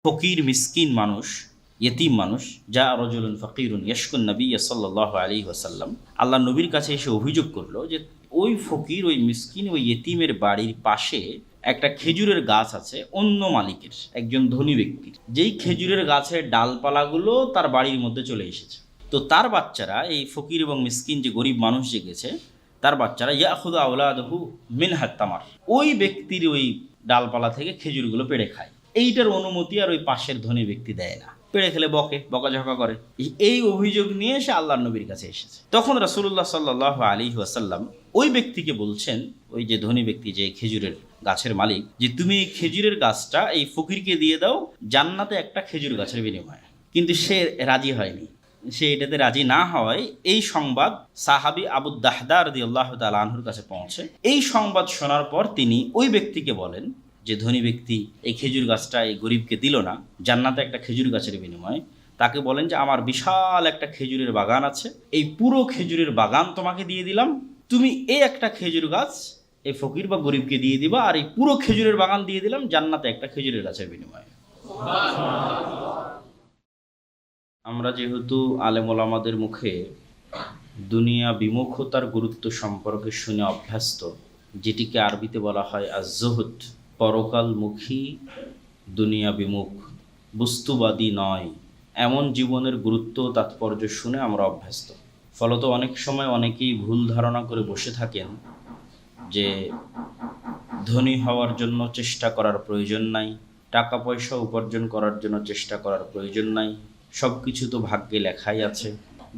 ফকির মিসকিন মানুষ, ইয়েতিম মানুষ, যা রজুলুন ফকিরুন ইয়াশকুন নবী সাল্লাল্লাহু আলাইহি ওয়াসাল্লাম, আল্লাহ নবীর কাছে এসে অভিযোগ করলো যে ওই ফকির, ওই মিসকিন, ওই ইয়েতিমের বাড়ির পাশে একটা খেজুরের গাছ আছে অন্য মালিকের, একজন ধনী ব্যক্তির, যেই খেজুরের গাছের ডালপালাগুলো তার বাড়ির মধ্যে চলে এসেছে। তো তার বাচ্চারা, এই ফকির এবং মিসকিন যে গরিব মানুষ যে গেছে, তার বাচ্চারা ইয়াখুদু আওলাদহু মিনহাত তামার, ওই ব্যক্তির ওই ডালপালা থেকে খেজুরগুলো পেড়ে খায়। এইটার অনুমতি আর ওই পাশের ধনী ব্যক্তি দেয় না, পেড়ে খেলে বকাঝকা করে। এই অভিযোগ নিয়ে সে আল্লাহর নবীর কাছে এসেছে। তখন রাসূলুল্লাহ সাল্লাল্লাহু আলাইহি ওয়াসাল্লাম ওই ব্যক্তিকে বলছেন, ওই যে ধনী ব্যক্তি, যে খেজুরের গাছের মালিক, যে তুমি এই খেজুরের গাছটা এই ফকিরকে দিয়ে দাও জান্নাতে একটা খেজুর গাছের বিনিময়ে। কিন্তু সে রাজি হয়নি। সে এটাতে রাজি না হওয়ায় এই সংবাদ সাহাবী আবু দাহদা রাদিয়াল্লাহু তাআলা আনহুর কাছে পৌঁছে। এই সংবাদ শোনার পর তিনি ওই ব্যক্তিকে বলেন, যে ধনী ব্যক্তি এই খেজুর গাছটা এই গরিবকে দিল না জান্নাতে একটা খেজুর গাছের বিনিময়ে, তাকে বলেন যে আমার বিশাল একটা খেজুরের বাগান আছে, এই পুরো খেজুরের বাগান তোমাকে দিয়ে দিলাম, তুমি এই একটা খেজুর গাছ এই ফকির বা গরিবকে দিয়ে দিবা, আর এই পুরো খেজুরের বাগান দিয়ে দিলাম জান্নাতে একটা খেজুরের গাছের বিনিময়ে। আমরা যেহেতু আলেম ওলামাদের মুখে দুনিয়া বিমুখতার গুরুত্ব সম্পর্কে শুনে অভ্যস্ত, যেটিকে আরবিতে বলা হয় আজ-জুহুদ, পরকালমুখী, দুনিয়া বিমুখ, বস্তুবাদী নয়, এমন জীবনের গুরুত্ব তাৎপর্য শুনে আমরা অভ্যস্ত। ফলত অনেক সময় অনেকেই ভুল ধারণা করে বসে থাকেন যে ধনী হওয়ার জন্য চেষ্টা করার প্রয়োজন নাই, টাকা পয়সা উপার্জন করার জন্য চেষ্টা করার প্রয়োজন নাই, সব কিছু তো ভাগ্যে লেখাই আছে,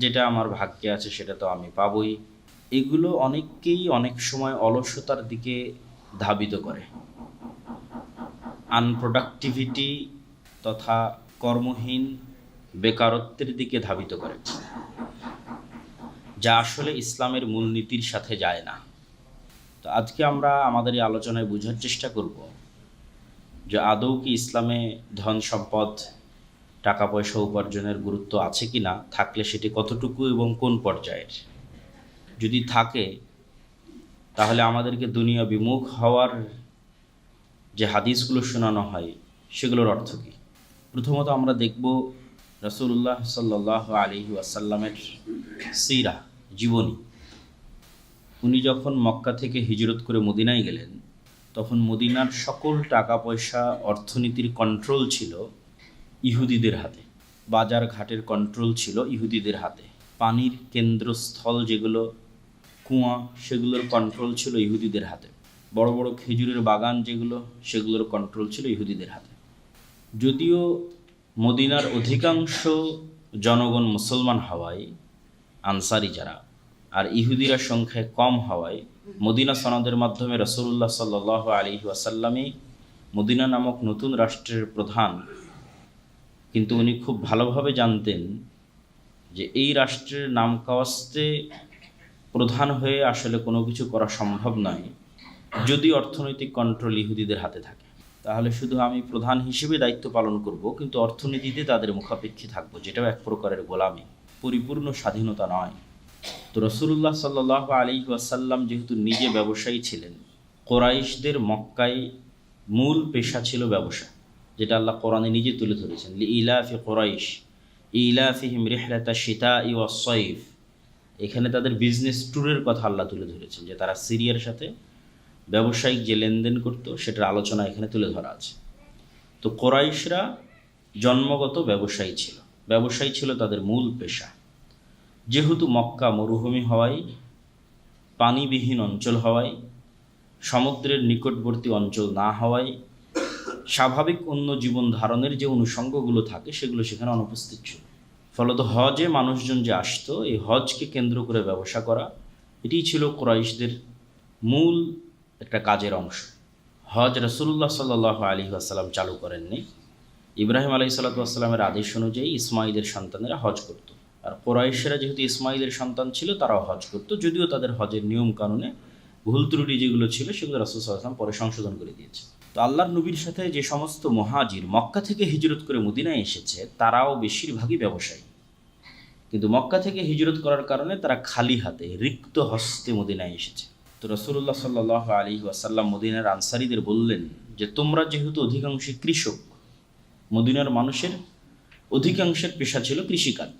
যেটা আমার ভাগ্যে আছে সেটা তো আমি পাবই। এগুলো অনেককেই অনেক সময় অলসতার দিকে ধাবিত করে, আনপ্রোডাক্টিভিটি তথা কর্মহীন বেকারত্বের দিকে ধাবিত করে, যা আসলে ইসলামের মূলনীতির সাথে যায় না। তো আজকে আমরা আমাদের এই আলোচনায় বোঝার চেষ্টা করব যে আদৌ কি ইসলামে ধন সম্পদ, টাকা পয়সা উপার্জনের গুরুত্ব আছে কি না, থাকলে সেটি কতটুকু এবং কোন পর্যায়ের। যদি থাকে তাহলে আমাদেরকে দুনিয়া বিমুখ হওয়ার যে হাদিসগুলো শোনানো হয় সেগুলোর অর্থ কী। প্রথমত আমরা দেখব রাসূলুল্লাহ সাল্লাল্লাহু আলাইহি ওয়াসাল্লামের সিরা, জীবনী। উনি যখন মক্কা থেকে হিজরত করে মদিনায় গেলেন, তখন মদিনার সকল টাকা পয়সা, অর্থনীতির কন্ট্রোল ছিল ইহুদিদের হাতে, বাজার ঘাটের কন্ট্রোল ছিল ইহুদিদের হাতে, পানির কেন্দ্রস্থল যেগুলো কুয়া, সেগুলোর কন্ট্রোল ছিল ইহুদিদের হাতে, বড় বড় খেজুরের বাগান যেগুলো, সেগুলোর কন্ট্রোল ছিল ইহুদিদের হাতে। যদিও মদিনার অধিকাংশ জনগণ মুসলমান হওয়ায়, আনসারি যারা, আর ইহুদিরা সংখ্যায় কম হওয়ায় মদিনা সনদের মাধ্যমে রাসূলুল্লাহ সাল্লাল্লাহু আলাইহি ওয়াসাল্লামই মদিনা নামক নতুন রাষ্ট্রের প্রধান। কিন্তু উনি খুব ভালোভাবে জানতেন যে এই রাষ্ট্রের নাম কাওয়াস্তে প্রধান হয়ে আসলে কোনো কিছু করা সম্ভব নয় যদি অর্থনৈতিক কন্ট্রোল ইহুদিদের হাতে থাকে। তাহলে শুধু আমি প্রধান হিসেবে দায়িত্ব পালন করব, কিন্তু অর্থনীতিতে তাদের মুখাপেক্ষী থাকবো, যেটাও এক প্রকারের গোলামি, পরিপূর্ণ স্বাধীনতা নয়। তো রাসূলুল্লাহ সাল্লাল্লাহু আলাইহি ওয়াসাল্লাম যেহেতু নিজে ব্যবসায়ী ছিলেন, কোরাইশদের মক্কায় মূল পেশা ছিল ব্যবসা, যেটা আল্লাহ কোরআনে নিজে তুলে ধরেছেন, লিইলাফি কোরাইশ ইলাফিহিম রিহলাতাশ শিতাই ওয়াস সাইফ। এখানে তাদের বিজনেস ট্যুরের কথা আল্লাহ তুলে ধরেছেন, যে তারা সিরিয়ার সাথে ব্যবসায়িক যে লেনদেন করত সেটার আলোচনা এখানে তুলে ধরা আছে। তো কোরাইশরা জন্মগত ব্যবসায়ী ছিল তাদের মূল পেশা। যেহেতু মক্কা মরুভূমি হওয়ায়, পানিবিহীন অঞ্চল হওয়ায়, সমুদ্রের নিকটবর্তী অঞ্চল না হওয়ায়, স্বাভাবিক অন্য জীবন ধারণের যে অনুষঙ্গগুলো থাকে সেগুলো সেখানে অনুপস্থিত ছিল। ফলত হজে মানুষজন যে আসতো, এই হজকে কেন্দ্র করে ব্যবসা করা, এটিই ছিল কুরাইশদের মূল একটা কাজের অংশ। হজ রাসূলুল্লাহ সাল্লাল্লাহু আলাইহি ওয়াসাল্লাম চালু করেননি। ইব্রাহিম আলাইহিস সালাতু ওয়াসসালামের আদেশ অনুযায়ী ইসমাঈলের সন্তানেরা হজ করত, আর কুরাইশরা যেহেতু ইসমাঈলের সন্তান ছিল তারাও হজ করত, যদিও তাদের হজের নিয়ম কানুনে ভুল ত্রুটি যেগুলো ছিল সেগুলো রাসূল সাল্লাল্লাহু আলাইহি ওয়াসাল্লাম পরে সংশোধন করে দিয়েছে। তো আল্লাহর নবীর সাথে যে সমস্ত মুহাজির মক্কা থেকে হিজরত করে মদিনায় এসেছে, তারাও বেশিরভাগই ব্যবসায়ী। কিন্তু মক্কা থেকে হিজরত করার কারণে তারা খালি হাতে, রিক্ত হস্তে মদিনায় এসেছে। তো রাসূলুল্লাহ সাল্লাল্লাহু আলাইহি ওয়াসাল্লাম মদিনার আনসারীদের বললেন যে তোমরা যেহেতু অধিকাংশই কৃষক, মদিনার মানুষের অধিকাংশের পেশা ছিল কৃষিকাজ।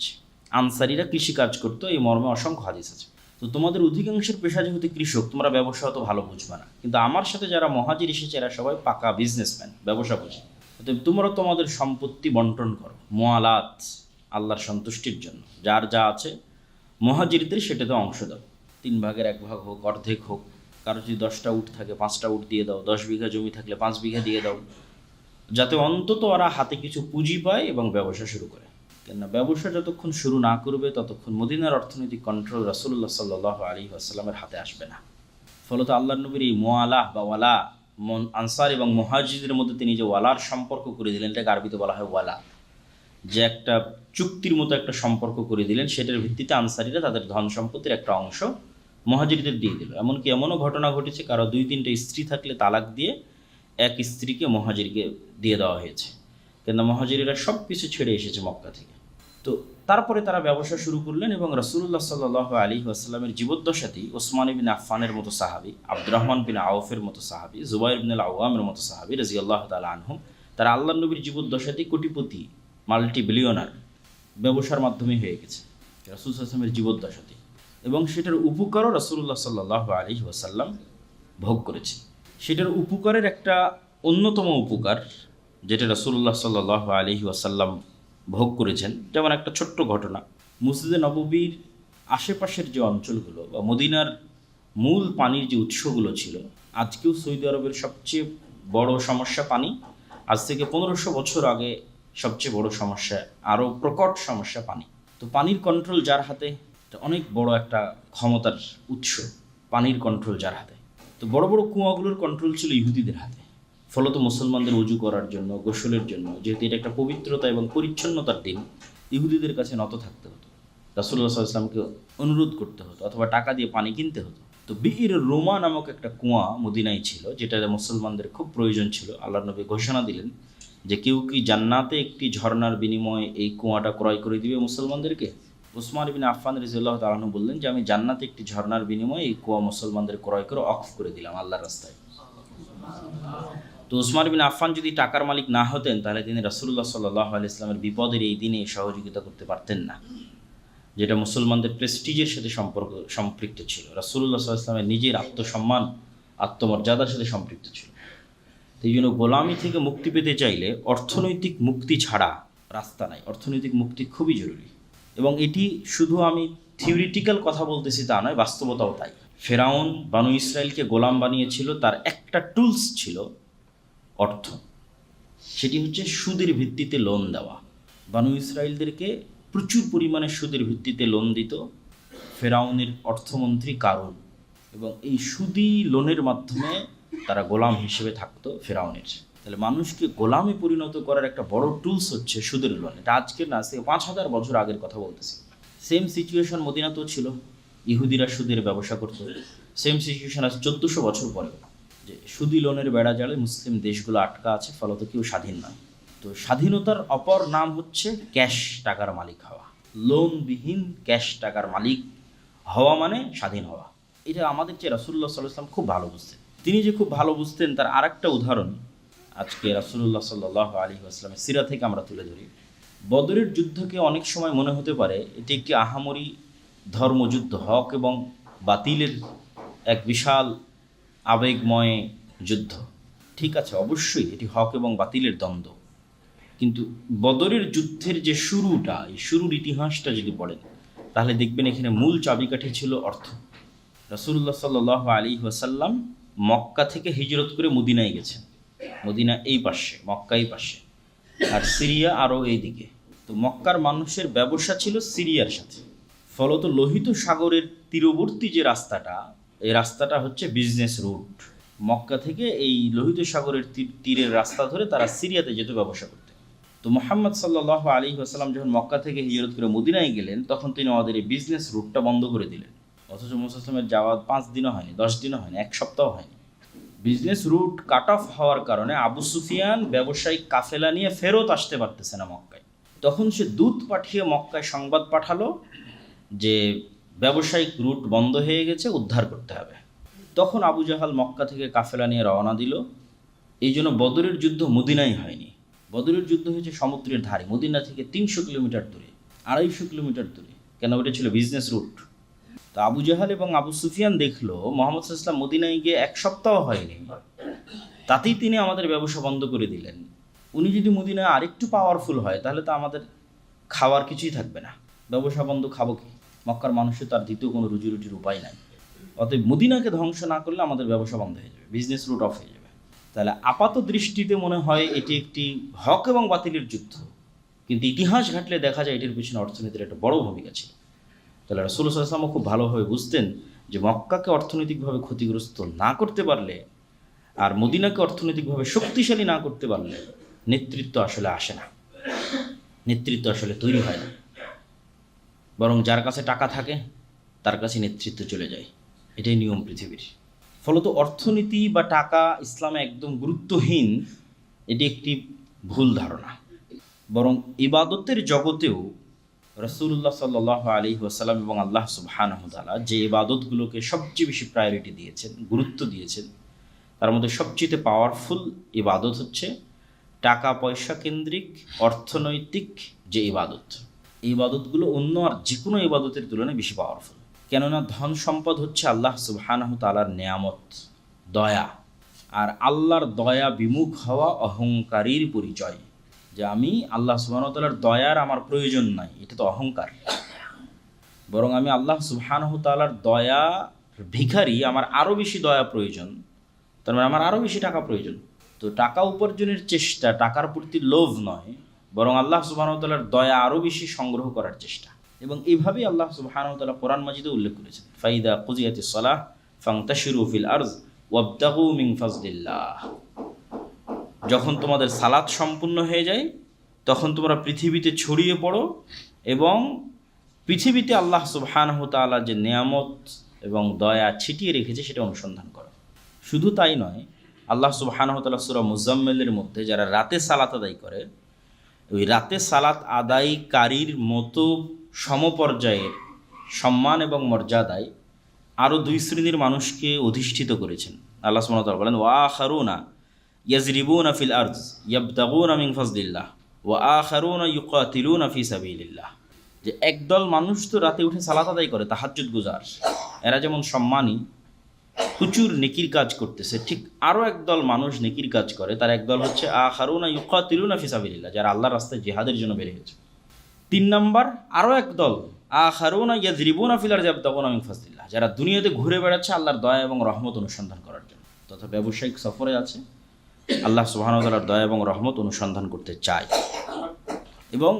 আনসারীরা কৃষিকাজ করতো, এই মর্মে অসংখ্য হাদিস আছে। তো তোমাদের অধিকাংশের পেশা যেহেতু কৃষক, তোমরা ব্যবসা অত ভালো বুঝবে না, কিন্তু আমার সাথে যারা মহাজির এসেছে এরা সবাই পাকা বিজনেসম্যান, ব্যবসা বোঝে। অতএব তোমরা তোমাদের সম্পত্তি বন্টন করো মুআলাত, আল্লাহর সন্তুষ্টির জন্য। যার যা আছে মহাজিরদের সেটাতে অংশ দাও, 3 ভাগের 1 ভাগ হোক, অর্ধেক হোক। কারো যদি 10টা উট থাকে 5টা উট দিয়ে দাও, 10 বিঘা জমি থাকলে 5 বিঘা দিয়ে দাও, যাতে অন্তত ওরা হাতে কিছু পুঁজি পায় এবং ব্যবসা শুরু করে। কেননা ব্যবসা যতক্ষণ শুরু না করবে ততক্ষণ মদিনার অর্থনৈতিক কন্ট্রোল রাসূলুল্লাহ সাল্লাল্লাহু আলাইহি ওয়াসাল্লামের হাতে আসবে না। ফলত আল্লাহর নবীর এই মুআলাহ বা ওয়ালা, আনসার এবং মুহাজিরদের মধ্যে তিনি যে ওয়ালার সম্পর্ক করে দিলেন, এটাকে আরবিতে বলা হয় ওয়ালা, যে একটা চুক্তির মতো একটা সম্পর্ক করে দিলেন, সেটার ভিত্তিতে আনসারীরা তাদের ধন সম্পত্তির একটা অংশ মুহাজিরদের দিয়ে দিল। এমনকি এমনও ঘটনা ঘটেছে, কারো 2-3টা স্ত্রী থাকলে তালাক দিয়ে এক স্ত্রীকে মুহাজিরকে দিয়ে দেওয়া হয়েছে, কেননা মুহাজিরেরা সব কিছু ছেড়ে এসেছে মক্কা থেকে। তো তারপরে তারা ব্যবসা শুরু করলেন এবং রাসূলুল্লাহ সাল্লাল্লাহু আলাইহি ওয়াসাল্লামের জীবদ্দশাতেই ওসমান বিন আফফানের মতো সাহাবী, আব্দুর রহমান বিন আওফের মতো সাহাবী, জুবাইর বিন আল আওয়ামের মতো সাহাবী রাদিয়াল্লাহু তাআলা আনহুম, তারা আল্লাহর নবীর জীবদ্দশাতেই কোটিপতি, মাল্টি বিলিয়নার ব্যবসার মাধ্যমে হয়ে গেছে রাসূল সাল্লাল্লাহু আলাইহি ওয়াসাল্লামের জীবদ্দশাতেই, এবং সেটার উপকারও রাসূলুল্লাহ সাল্লাল্লাহু আলাইহি ওয়াসাল্লাম ভোগ করেছে। সেটার উপকারের একটা অন্যতম উপকার যেটা রাসূলুল্লাহ সাল্লাল্লাহু আলাইহি ওয়াসাল্লাম ভোগ করেছেন, যেমন একটা ছোট্ট ঘটনা। মসজিদে নববীর আশেপাশের যে অঞ্চলগুলো বা মদিনার মূল পানির যে উৎসগুলো ছিল, আজকেও সৌদি আরবের সবচেয়ে বড় সমস্যা পানি। আজ থেকে 1500 বছর আগে সবচেয়ে বড় সমস্যা, আরও প্রকট সমস্যা পানি। তো পানির কন্ট্রোল যার হাতে, এটা অনেক বড় একটা ক্ষমতার উৎস, পানির কন্ট্রোল যার হাতে। তো বড় বড় কুয়াগুলোর কন্ট্রোল ছিল ইহুদিদের হাতে। ফলত মুসলমানদের উজু করার জন্য, গোসলের জন্য, যেহেতু এটা একটা পবিত্রতা এবং পরিচ্ছন্নতার দিন, ইহুদিদের কাছে নত থাকতে হতো, রাসূলুল্লাহ সাল্লাল্লাহু আলাইহি ওয়াসাল্লামকে অনুরোধ করতে হতো, অথবা টাকা দিয়ে পানি কিনতে হতো। তো বিইর রোমা নামক একটা কুয়া মদিনায় ছিল, যেটা মুসলমানদের খুব প্রয়োজন ছিল। আল্লাহর নবী ঘোষণা দিলেন যে কেউ কি জান্নাতে একটি ঝর্ণার বিনিময়ে এই কুয়াটা ক্রয় করে দিবে মুসলমানদেরকে? ওসমান বিন আফফান রাদিয়াল্লাহু তাআলা আনহু বললেন যে আমি জান্নাতে একটি ঝর্ণার বিনিময়ে এই কুয়া মুসলমানদের ক্রয় করে অক্ফ করে দিলাম আল্লাহর রাস্তায়। তো ওসমান বিন আফফান যদি টাকার মালিক না হতেন, তাহলে তিনি রাসূলুল্লাহ সাল্লাল্লাহু আলাইহি ওয়াসাল্লামের বিপদের এই দিনে সহযোগিতা করতে পারতেন না, যেটা মুসলমানদের প্রেস্টিজের সাথে সম্পৃক্ত ছিল। রাসূলুল্লাহ সাল্লাল্লাহু আলাইহি ওয়াসাল্লামের নিজের আত্মসম্মান, আত্মমর্যাদার সাথে সম্পৃক্ত ছিল। তো এই জন্য গোলামি থেকে মুক্তি পেতে চাইলে অর্থনৈতিক মুক্তি ছাড়া রাস্তা নাই। অর্থনৈতিক মুক্তি খুবই জরুরি, এবং এটি শুধু আমি থিওরিটিক্যাল কথা বলতেছি তা নয়, বাস্তবতাও তাই। ফেরাউন বানু ইসরায়েলকে গোলাম বানিয়েছিল, তার একটা টুলস ছিল অর্থ। সেটি হচ্ছে সুদের ভিত্তিতে লোন দেওয়া। বানু ইসরায়েলদেরকে প্রচুর পরিমাণে সুদের ভিত্তিতে লোন দিত ফেরাউনের অর্থমন্ত্রী কারুন, এবং এই সুদি লোনের মাধ্যমে তারা গোলাম হিসেবে থাকতো ফেরাউনের। তাহলে মানুষকে গোলামে পরিণত করার একটা বড় টুলস হচ্ছে সুদের লোন। এটা আজকের না, আজ থেকে 5000 বছর আগের কথা বলতেছি। সেম সিচুয়েশন মদিনাতেও ছিল, ইহুদিরা সুদের ব্যবসা করত। সেম সিচুয়েশন আজ 1400 বছর পরেও, যে সুদি লোনের বেড়া জালে মুসলিম দেশগুলো আটকা আছে, ফলত কেউ স্বাধীন নয়। তো স্বাধীনতার অপর নাম হচ্ছে ক্যাশ টাকার মালিক হওয়া। লোনবিহীন ক্যাশ টাকার মালিক হওয়া মানে স্বাধীন হওয়া। এটা আমাদের যে রাসূলুল্লাহ সাল্লাল্লাহু আলাইহি ওয়াসাল্লাম খুব ভালো বুঝতেন। তিনি যে খুব ভালো বুঝতেন তার আরেকটা উদাহরণ আজকে রাসূলুল্লাহ সাল্লাল্লাহু আলাইহি ওয়াসাল্লামের সিরা থেকে আমরা তুলে ধরি। বদরের যুদ্ধকে অনেক সময় মনে হতে পারে এটি একটি আহামরি ধর্মযুদ্ধ, হক এবং বাতিলের এক বিশাল আবেগময় যুদ্ধ। ঠিক আছে, অবশ্যই এটি হক এবং বাতিলের দ্বন্দ্ব, কিন্তু বদরের যুদ্ধের যে শুরুটা, এই শুরুর ইতিহাসটা যদি পড়েন তাহলে দেখবেন এখানে মূল চাবিকাঠি ছিল অর্থ। রাসূলুল্লাহ সাল্লাল্লাহু আলাইহি ওয়াসাল্লাম মক্কা থেকে হিজরত করে মদিনায় গেছেন। মদিনা এই পাশে, মক্কা এই পাশে, আর সিরিয়া আরও এই দিকে। তো মক্কার মানুষের ব্যবসা ছিল সিরিয়ার সাথে। ফলত লোহিত সাগরের তীরবর্তী যে রাস্তাটা, এই রাস্তাটা হচ্ছে বিজনেস রুট। মক্কা থেকে এই লোহিত সাগরের তীরের রাস্তা ধরে তারা সিরিয়াতে যেত ব্যবসা করতে। তো মুহাম্মদ সাল্লাল্লাহু আলাইহি ওয়াসাল্লাম যখন মক্কা থেকে হিজরত করে মদিনায় গেলেন, তখন তিনি আমাদের এই বিজনেস রুটটা বন্ধ করে দিলেন। অথচ মুহাম্মদ সাল্লাল্লাহু যাওয়া 5 দিনও হয়নি, 10 দিনও হয়নি, 1 সপ্তাহ হয়নি। বিজনেস রুট কাট অফ হওয়ার কারণে আবু সুফিয়ান ব্যবসায়িক কাফেলা নিয়ে ফেরত আসতে পারতেছে না মক্কায়। তখন সে দূত পাঠিয়ে মক্কায় সংবাদ পাঠালো যে ব্যবসায়িক রুট বন্ধ হয়ে গেছে, উদ্ধার করতে হবে। তখন আবু জাহাল মক্কা থেকে কাফেলা নিয়ে রওনা দিল। এই জন্য বদরের যুদ্ধ মদিনায় হয়নি, বদরের যুদ্ধ হয়েছে সমুদ্রের ধারে, মদিনা থেকে 300 কিলোমিটার দূরে, 250 কিলোমিটার দূরে, কেন ওটা ছিল বিজনেস রুট। তো আবু জাহাল এবং আবু সুফিয়ান দেখলো মোহাম্মদ সাল্লাল্লাহু আলাইহি ওয়াসাল্লাম মদিনায় গিয়ে 1 সপ্তাহ হয়নি, তাতেই তিনি আমাদের ব্যবসা বন্ধ করে দিলেন। উনি যদি মদিনায় আরেকটু পাওয়ারফুল হয় তাহলে তো আমাদের খাওয়ার কিছুই থাকবে না, ব্যবসা বন্ধ, খাবো কি? মক্কার মানুষের তার দ্বিতীয় কোনো রুজি রুটির উপায় নাই। অতএব মদিনাকে ধ্বংস না করলে আমাদের ব্যবসা বন্ধ হয়ে যাবে, বিজনেস রুট অফ হয়ে যাবে। তাহলে আপাত দৃষ্টিতে মনে হয় এটি একটি হক এবং বাতিলের যুদ্ধ, কিন্তু ইতিহাস ঘাটলে দেখা যায় এটির পিছনে অর্থনীতির একটা বড় ভূমিকা ছিল। তাহলে রাসূলুল্লাহ সাল্লাল্লাহু আলাইহি ওয়াসাল্লাম খুব ভালোভাবে বুঝতেন যে মক্কাকে অর্থনৈতিকভাবে ক্ষতিগ্রস্ত না করতে পারলে আর মদিনাকে অর্থনৈতিকভাবে শক্তিশালী না করতে পারলে নেতৃত্ব আসলে আসে না, নেতৃত্ব আসলে তৈরি হয় না, বরং যার কাছে টাকা থাকে তার কাছে নেতৃত্ব চলে যায়। এটাই নিয়ম পৃথিবীর। ফলত অর্থনীতি বা টাকা ইসলামে একদম গুরুত্বহীন, এটি একটি ভুল ধারণা। বরং ইবাদতের জগতেও রাসূলুল্লাহ সাল্লাল্লাহু আলাইহি ওয়াসাল্লাম এবং আল্লাহ সুবহানাহু ওয়া তাআলা যে ইবাদতগুলোকে সবচেয়ে বেশি প্রায়োরিটি দিয়েছেন, গুরুত্ব দিয়েছেন, তার মধ্যে সবচেয়ে পাওয়ারফুল ইবাদত হচ্ছে টাকা পয়সা কেন্দ্রিক অর্থনৈতিক যে ইবাদত। এই ইবাদতগুলো অন্য আর যে কোনো ইবাদতের তুলনায় বেশি পাওয়ারফুল। কেননা ধন সম্পদ হচ্ছে আল্লাহ সুবহানাহু তাআলার নেয়ামত, দয়া। আর আল্লাহর দয়া বিমুখ হওয়া অহংকারীর পরিচয়। যে আমি আল্লাহ সুবহানাহু তাআলার দয়ার আমার প্রয়োজন নাই, এটা তো অহংকার। বরং আমি আল্লাহ সুবহানাহু তাআলার দয়া ভিখারি, আমার আরও বেশি দয়া প্রয়োজন, তার মানে আমার আরও বেশি টাকা প্রয়োজন। তো টাকা উপার্জনের চেষ্টা টাকার প্রতি লোভ নয়, বরং আল্লাহ সুবহানাহু তাআলার দয়া আরও বেশি সংগ্রহ করার চেষ্টা। এবং এইভাবেই আল্লাহ সুবহানাহু তাআলা কোরআন মাজিদে উল্লেখ করেছেন, ফাইদা কুজিয়াতিস সালাহ ফান্তাশিরু ফিল আরজ ওয়াবতাগু মিন ফাজলিল্লাহ। যখন তোমাদের সালাত সম্পূর্ণ হয়ে যায় তখন তোমরা পৃথিবীতে ছড়িয়ে পড়ো এবং পৃথিবীতে আল্লাহ সুবহানাহু তাআলা যে নেয়ামত এবং দয়া ছিটিয়ে রেখেছে সেটা অনুসন্ধান করো। শুধু তাই নয়, আল্লাহ সুবহানাহু ওয়া তাআলা সূরা মুজাম্মিলের মধ্যে যারা রাতে সালাত আদায় করে, ওই রাতে সালাত আদায়কারীর মতো সমপর্যায়ের সম্মান এবং মর্যাদায় আরও 2 শ্রেণীর মানুষকে অধিষ্ঠিত করেছেন। আল্লাহ সুবহানাহু ওয়া তাআলা বলেন, ওয়া আখারুনা ইয়াজরিবুনা ফিল আরজ ইয়াবতাগুনা মিন ফাজলিল্লাহ ওয়া আখারুনা ইউকাতিলুনা ফি সাবিলিল্লাহ। যে একদল মানুষ তো রাতে উঠে সালাত আদায় করে, তাহাজ্জুদ গুজার, এরা যেমন সম্মানী, প্রচুর নেকির কাজ করতেছে, ঠিক আরও একদল মানুষ নেকির কাজ করে। তার একদল হচ্ছে আখারুনা ইউকাতিলুনা ফি সাবিলিল্লাহ, যারা আল্লাহর রাস্তায় জিহাদের জন্য বের হয়েছে। 3 নাম্বার আরও একদল আখারুনা ইয়াজরিবুনা ফিল আরজি ইয়াবতাগুনা মিন ফাজলিল্লাহ, যারা দুনিয়াতে ঘুরে বেড়াচ্ছে আল্লাহর দয়া এবং রহমত অনুসন্ধান করার জন্য, তথা ব্যবসায়িক সফরে আছে, আল্লাহ সুবহানাহু ওয়া তাআলার দয়া এবং রহমত অনুসন্ধান করতে চায়। এবং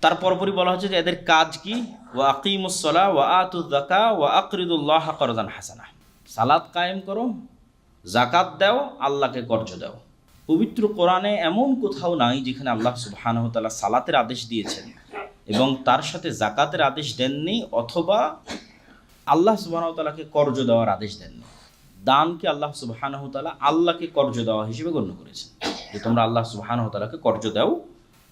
তার পরপরই বলা হচ্ছে যে এদের কাজ কি, ওয়া আকিমুস সালাহ ওয়া আতুয যাকাহ ওয়া আকরিদুল্লাহ করদান হাসানাহ। সালাত কায়েম করো, জাকাত দাও, আল্লাহকে কর্জ দাও। পবিত্র কোরআনে এমন কোথাও নাই যেখানে আল্লাহ সুবহানাহু ওয়া তাআলা সালাতের আদেশ দিয়েছেন এবং তার সাথে জাকাতের আদেশ দেননি, অথবা আল্লাহ সুবহানাহু ওয়া তাআলাকে কর্জ দেওয়ার আদেশ দেননি। দানকে আল্লাহ সুবহানাহু ওয়া তাআলা আল্লাহকে কর্জ দেওয়া হিসেবে গণ্য করেছেন, যে তোমরা আল্লাহ সুবহানাহু ওয়া তাআলাকে কর্জ দাও।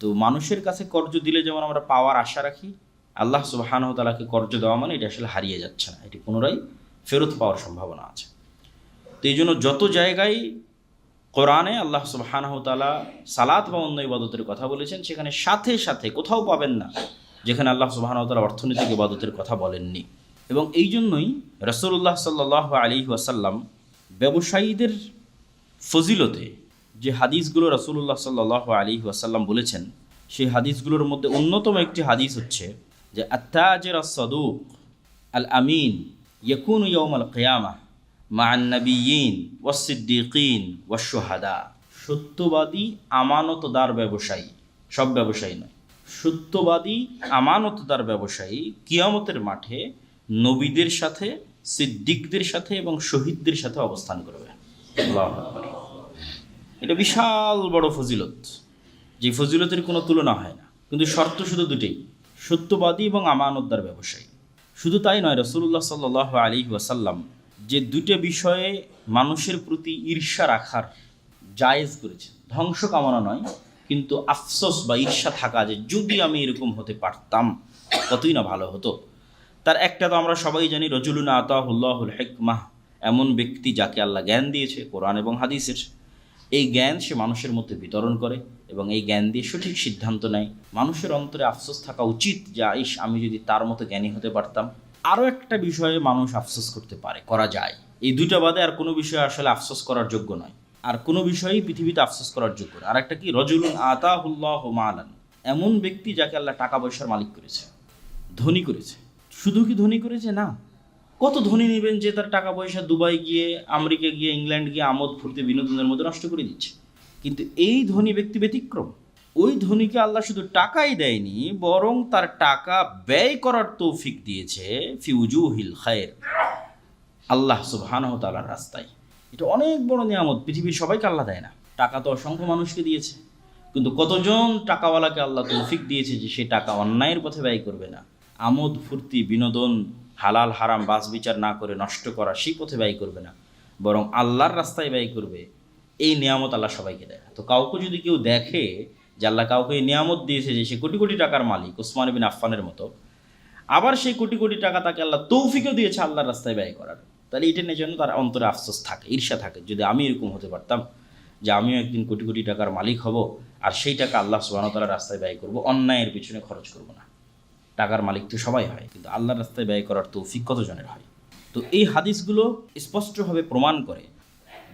তো মানুষের কাছে কর্জ দিলে যেমন আমরা পাওয়ার আশা রাখি, আল্লাহ সুবহানাহু ওয়া তাআলাকে কর্জ দেওয়া মানে এটা আসলে হারিয়ে যাচ্ছে না, এটি পুনরায় ফেরত পাওয়ার সম্ভাবনা আছে। তো এই জন্য যত জায়গায় কোরআনে আল্লাহ সুবহানাহু ওয়া তাআলা সালাত বা অন্য ইবাদতের কথা বলেছেন, সেখানে সাথে সাথে কোথাও পাবেন না যেখানে আল্লাহ সুবহানাহু ওয়া তাআলা অর্থনৈতিক ইবাদতের কথা বলেননি। এবং এই জন্যই রাসূলুল্লাহ সাল্লাল্লাহু আলাইহি ওয়াসাল্লাম ব্যবসায়ীদের ফজিলতে যে হাদিসগুলো রাসূলুল্লাহ সাল্লাল্লাহু আলাইহি ওয়াসাল্লাম বলেছেন, সেই হাদিসগুলোর মধ্যে অন্যতম একটি হাদিস হচ্ছে যে আত-তাজির আস-সাদুক আল আমিন ইয়াকুনু ইয়াউমাল কিয়ামাহ মা'আন নাবিয়্যিন ওয়াস-সিদ্দীকিন ওয়াশ-শুহাদা। সত্যবাদী আমানতদার ব্যবসায়ী, সব ব্যবসায়ী নয়, সত্যবাদী আমানতদার ব্যবসায়ী কিয়ামতের মাঠে নবীদের সাথে, সিদ্দিকদের সাথে এবং শহীদদের সাথে অবস্থান করবে। আল্লাহু আকবার। এটা বিশাল বড় ফজিলত, যে ফজিলতের কোনো তুলনা হয় না। কিন্তু শর্ত শুধু দুটোই, সত্যবাদী এবং আমানতদার ব্যবসায়ী। শুধু তাই নয়, রাসূলুল্লাহ সাল্লাল্লাহু আলাইহি ওয়াসাল্লাম যে দুটো বিষয়ে মানুষের প্রতি ঈর্ষা রাখার জায়েজ করেছেন, ধ্বংস কামনা নয়, কিন্তু আফসোস বা ঈর্ষা থাকা, যে যদি আমি এরকম হতে পারতাম কতই না ভালো হতো। তার একটা তো আমরা সবাই জানি, রজুলুন আতাহুল্লাহুল হিকমাহ, এমন ব্যক্তি যাকে আল্লাহ জ্ঞান দিয়েছে কোরআন এবং হাদিসের। এই জ্ঞান সে মানুষের মধ্যে বিতরণ করে এবং এই জ্ঞান দিয়ে সঠিক সিদ্ধান্ত নেয়। মানুষের অন্তরে আফসোস থাকা উচিত যে ইস, আমি যদি তার মতো জ্ঞানী হতে পারতাম। আরও একটা বিষয়ে মানুষ আফসোস করতে পারে, করা যায়। এই দুইটা বাদে আর কোনো বিষয়ে আসলে আফসোস করার যোগ্য নয়, আর কোনো বিষয়েই পৃথিবীতে আফসোস করার যোগ্য। আর একটা কি, রজুলুন আতাহুল্লাহু মালান, এমন ব্যক্তি যাকে আল্লাহ টাকা পয়সার মালিক করেছে, ধনী করেছে। শুধু কি ধনী করেছে না, কত ধনী নেবেন যে তার টাকা পয়সা দুবাই গিয়ে, আমেরিকা গিয়ে, ইংল্যান্ড গিয়ে আমোদ ফুর্তি বিনোদনের মধ্যে নষ্ট করে দিচ্ছে। কিন্তু এই ধনী ব্যক্তি ব্যতিক্রম। ওই ধনীকে আল্লাহ শুধু টাকাই দেয়নি, বরং তার টাকা ব্যয় করার তৌফিক দিয়েছে ফি উজুহিল খায়র, আল্লাহ সুবহানাহু ওয়া তাআলার রাস্তায়। এটা অনেক বড় নিয়ামত, পৃথিবীর সবাইকে আল্লাহ দেয় না। টাকা তো অসংখ্য মানুষকে দিয়েছে, কিন্তু কতজন টাকাওয়ালাকে আল্লাহ তৌফিক দিয়েছে যে সে টাকা অন্যায়ের পথে ব্যয় করবে না, আমোদ ফুর্তি বিনোদন, হালাল হারাম বাছ বিচার না করে নষ্ট করা সেই পথে ব্যয় করবে না, বরং আল্লাহর রাস্তায় ব্যয় করবে। এই নিয়ামত আল্লাহ সবাইকে দেয়। তো কাউকে যদি কেউ দেখে যে আল্লাহ কাউকে এই নিয়ামত দিয়েছে যে সে কোটি কোটি টাকার মালিক, ওসমান বিন আফফানের মতো, আবার সেই কোটি কোটি টাকা তাকে আল্লাহ তৌফিকও দিয়েছে আল্লাহর রাস্তায় ব্যয় করার, তাহলে এটা নিয়ে জন্য তার অন্তরে আফসোস থাকে, ঈর্ষা থাকে, যদি আমি এরকম হতে পারতাম যে আমিও একদিন কোটি কোটি টাকার মালিক হব, আর সেই টাকা আল্লাহ সুবহানাহু ওয়া তাআলার রাস্তায় ব্যয় করব, অন্যায়ের পিছনে খরচ করব না। টাকার মালিক তো সবাই হয়, কিন্তু আল্লাহর রাস্তায় ব্যয় করার তৌফিক কতজনের হয়? তো এই হাদিসগুলো স্পষ্টভাবে প্রমাণ করে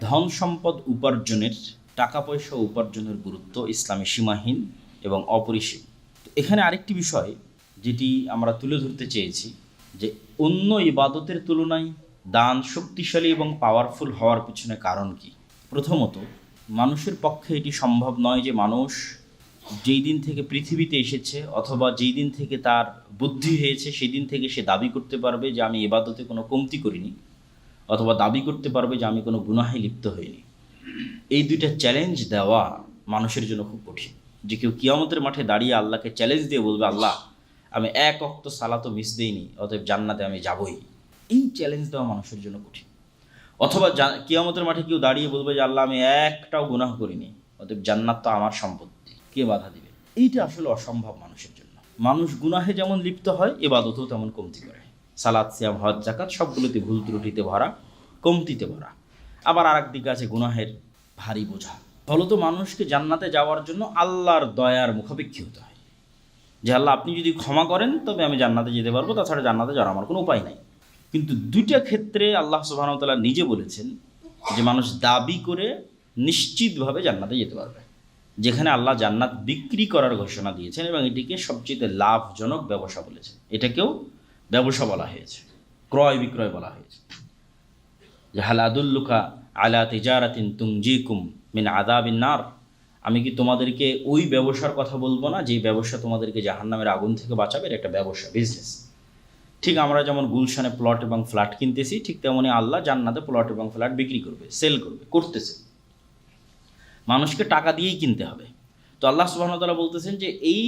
ধন সম্পদ উপার্জনের, টাকা পয়সা উপার্জনের গুরুত্ব ইসলামে সীমাহীন এবং অপরিসীম। তো এখানে আরেকটি বিষয় যেটি আমরা তুলে ধরতে চেয়েছি, যে অন্য ইবাদতের তুলনায় দান শক্তিশালী এবং পাওয়ারফুল হওয়ার পিছনে কারণ কি। প্রথমত, মানুষের পক্ষে এটি সম্ভব নয় যে মানুষ যেই দিন থেকে পৃথিবীতে এসেছে অথবা যেই দিন থেকে তার বুদ্ধি হয়েছে সেই দিন থেকে সে দাবি করতে পারবে যে আমি ইবাদতে কোনো কমতি করিনি, অথবা দাবি করতে পারবে যে আমি কোনো গুনাহে লিপ্ত হইনি। এই দুইটা চ্যালেঞ্জ দেওয়া মানুষের জন্য খুব কঠিন। যে কেউ কিয়ামতের মাঠে দাঁড়িয়ে আল্লাহকে চ্যালেঞ্জ দিয়ে বলবে, আল্লাহ আমি এক ওয়াক্ত সালাতও মিস দেইনি, অতএব জান্নাতে আমি যাবই, এই চ্যালেঞ্জ দেওয়া মানুষের জন্য কঠিন। অথবা কিয়ামতের মাঠে কেউ দাঁড়িয়ে বলবে যে আল্লাহ আমি একটাও গুনাহ করিনি, অতএব জান্নাত তো আমার সম্পত্তি, কে বাধা দিবে? এইটা আসলে অসম্ভব মানুষের জন্য। মানুষ গুনাহে যেমন লিপ্ত হয়, ইবাদতেও তেমন কমতি করে। সালাত, সিয়াম, হজ, যাকাত সবগুলোতে ভুল ত্রুটিতে ভরা, কমতিতে ভরা। আবার আর একদিকে আছে গুনাহের ভারী বোঝা। ফলত মানুষকে জান্নাতে যাওয়ার জন্য আল্লাহর দয়ার মুখাপেক্ষী হতে হয়, যে আল্লাহ আপনি যদি ক্ষমা করেন তবে আমি জান্নাতে যেতে পারবো, তাছাড়া জান্নাতে যাওয়ার আমার কোনো উপায় নাই। কিন্তু দুইটা ক্ষেত্রে আল্লাহ সুবহানাহু ওয়া তাআলা নিজে বলেছেন যে মানুষ দাবি করে নিশ্চিতভাবে জান্নাতে যেতে পারবে। যেখানে আল্লাহ জান্নাত বিক্রি করার ঘোষণা দিয়েছেন এবং এটিকে সবচেয়ে লাভজনক ব্যবসা বলেছেন, এটাকেও ব্যবসা বলা হয়েছে, ক্রয় বিক্রয় বলা হয়েছে। যে হাল আদুল্লুকা আলা তিজারাতিন তুনজিকুম মিন আযাবিন নার, আমি কি তোমাদেরকে ওই ব্যবসার কথা বলবো না যেই ব্যবসা তোমাদেরকে জাহান্নামের আগুন থেকে বাঁচাবে? এটা একটা ব্যবসা, বিজনেস। ঠিক আমরা যেমন গুলশানে প্লট এবং ফ্ল্যাট কিনতেছি, ঠিক তেমনি আল্লাহ জান্নাতে প্লট এবং ফ্ল্যাট বিক্রি করবে, সেল করবে, করতেছে। মানুষকে টাকা দিয়েই কিনতে হবে। তো আল্লাহ সুবহানাহু ওয়া তাআলা বলতেছেন যে এই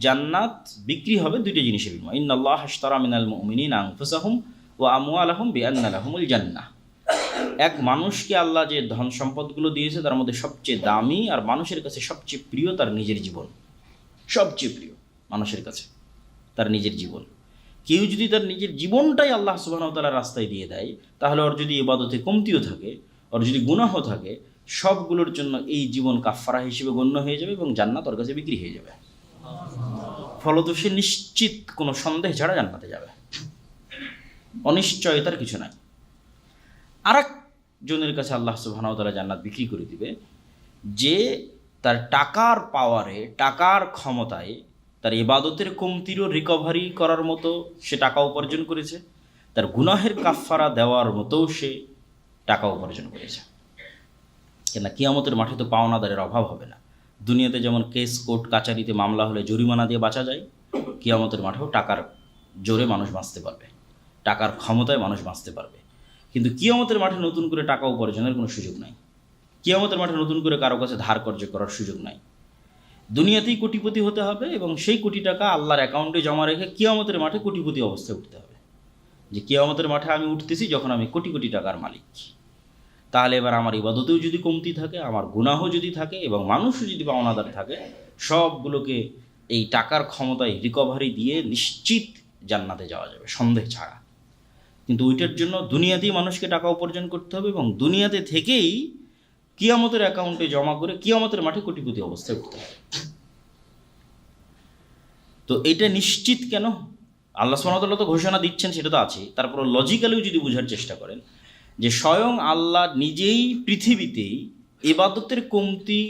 জান্নাত বিক্রি হবে দুইটা জিনিসের বিনিময়ে। ইন্নাল্লাহা আশতারা মিনাল মুমিনিনা আনফুসাহুম ওয়া আমওয়ালাহুম বিআন্না লাহুমুল জান্নাহ। এক মানুষকে আল্লাহ যে ধন সম্পদগুলো দিয়েছে তার মধ্যে সবচেয়ে দামি আর মানুষের কাছে সবচেয়ে প্রিয় তার নিজের জীবন। সবচেয়ে প্রিয় মানুষের কাছে তার নিজের জীবন। কেউ যদি তার নিজের জীবনটাই আল্লাহ সুবহানাহু ওয়া তাআলার রাস্তায় দিয়ে দেয়, তাহলে ওর যদি ইবাদতে কমতিও থাকে, ওর যদি গুনাহ থাকে, সবগুলোর জন্য এই জীবন কাফারা হিসেবে গণ্য হয়ে যাবে এবং জান্নাত ওর কাছে বিক্রি হয়ে যাবে। ফলত সে নিশ্চিত, কোনো সন্দেহ ছাড়া জান্নাতে যাবে, অনিশ্চয়তার কিছু নাই। আর একজনের কাছে আল্লাহ সুবহানাহু ওয়া তাআলা জান্নাত বিক্রি করে দিবে যে তার টাকার পাওয়ারে, টাকার ক্ষমতায় তার ইবাদতের কমতিরও রিকভারি করার মতো সে টাকা উপার্জন করেছে, তার গুনাহের কাফারা দেওয়ার মতোও সে টাকা উপার্জন করেছে। কেন, কিয়ামতের মাঠে তো পাওনাদারের অভাব হবে না। দুনিয়াতে যেমন কেস, কোর্ট কাচারিতে মামলা হলে জরিমানা দিয়ে বাঁচা যায়, কিয়ামতের মাঠেও টাকার জোরে মানুষ বাঁচতে পারবে, টাকার ক্ষমতায় মানুষ বাঁচতে পারবে। কিন্তু কিয়ামতের মাঠে নতুন করে টাকা উপার্জনের কোনো সুযোগ নাই। কিয়ামতের মাঠে নতুন করে কারো কাছে ধার কর্জ করার সুযোগ নাই। দুনিয়াতেই কোটিপতি হতে হবে এবং সেই কোটি টাকা আল্লাহর অ্যাকাউন্টে জমা রেখে কিয়ামতের মাঠে কোটিপতি অবস্থায় উঠতে হবে। যে কিয়ামতের মাঠে আমি উঠতেছি যখন আমি কোটি কোটি টাকার মালিক। তাহলে এবার আমার ইবাদতেও যদি কমতি থাকে, আমার গুনাহ যদি থাকে এবং মানুষও যদি পাওনাদার থাকে, সবগুলোকে এই টাকার ক্ষমতায় রিকভারি দিয়ে নিশ্চিত জান্নাতে যাওয়া যাবে, সন্দেহ ছাড়া। কিন্তু ওইটার জন্য দুনিয়াতেই মানুষকে টাকা উপার্জন করতে হবে এবং দুনিয়াতে থেকেই কিয়ামতের অ্যাকাউন্টে জমা করে কিয়ামতের মাঠে কোটিপতি অবস্থায় উঠতে হবে। তো এটা নিশ্চিত কেন? আল্লাহ সুবহানাহু ওয়া তাআলা তো ঘোষণা দিচ্ছেন, সেটা তো আছে। তারপর লজিক্যালিও যদি বোঝার চেষ্টা করেন যে স্বয়ং আল্লাহ নিজেই পৃথিবীতেই ইবাদতের কমতি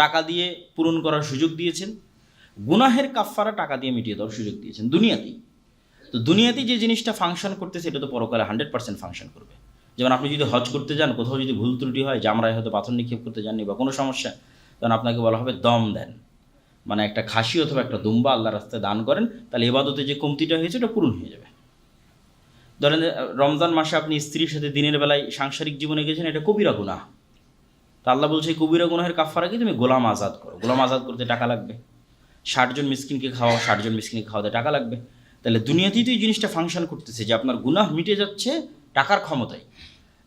টাকা দিয়ে পূরণ করার সুযোগ দিয়েছেন, গুনাহের কাফফারা টাকা দিয়ে মিটিয়ে দেওয়ার সুযোগ দিয়েছেন দুনিয়াতেই। তো দুনিয়াতেই যে জিনিসটা ফাংশন করতেছে এটা তো পরকালে 100% ফাংশন করবে। যেমন আপনি যদি হজ করতে যান, কোথাও যদি ভুল ত্রুটি হয়, জামরায় হয়তো পাথর নিক্ষেপ করতে যাননি বা কোনো সমস্যা, তখন আপনাকে বলা হবে দম দেন, মানে একটা খাসি অথবা একটা দুম্বা আল্লাহর রাস্তায় দান করেন, তাহলে ইবাদতে যে কমতিটা হয়েছে এটা পূরণ হয়ে যাবে। ধরেন রমজান মাসে আপনি স্ত্রীর সাথে দিনের বেলায় সাংসারিক জীবনে গেছেন, এটা কবিরা গুনাহ। তা আল্লাহ বলছে এই কবিরা গুনাহের কাফফারা কি? তুমি গোলাম আজাদ করো। গোলাম আজাদ করতে টাকা লাগবে, 60 জন মিসকিনকে খাওয়াও, 60 জন মিসকিনকে খাওয়াতে টাকা লাগবে। তাহলে দুনিয়াতেই তো এই জিনিসটা ফাংশন করতেছে যে আপনার গুনাহ মিটে যাচ্ছে টাকার ক্ষমতায়,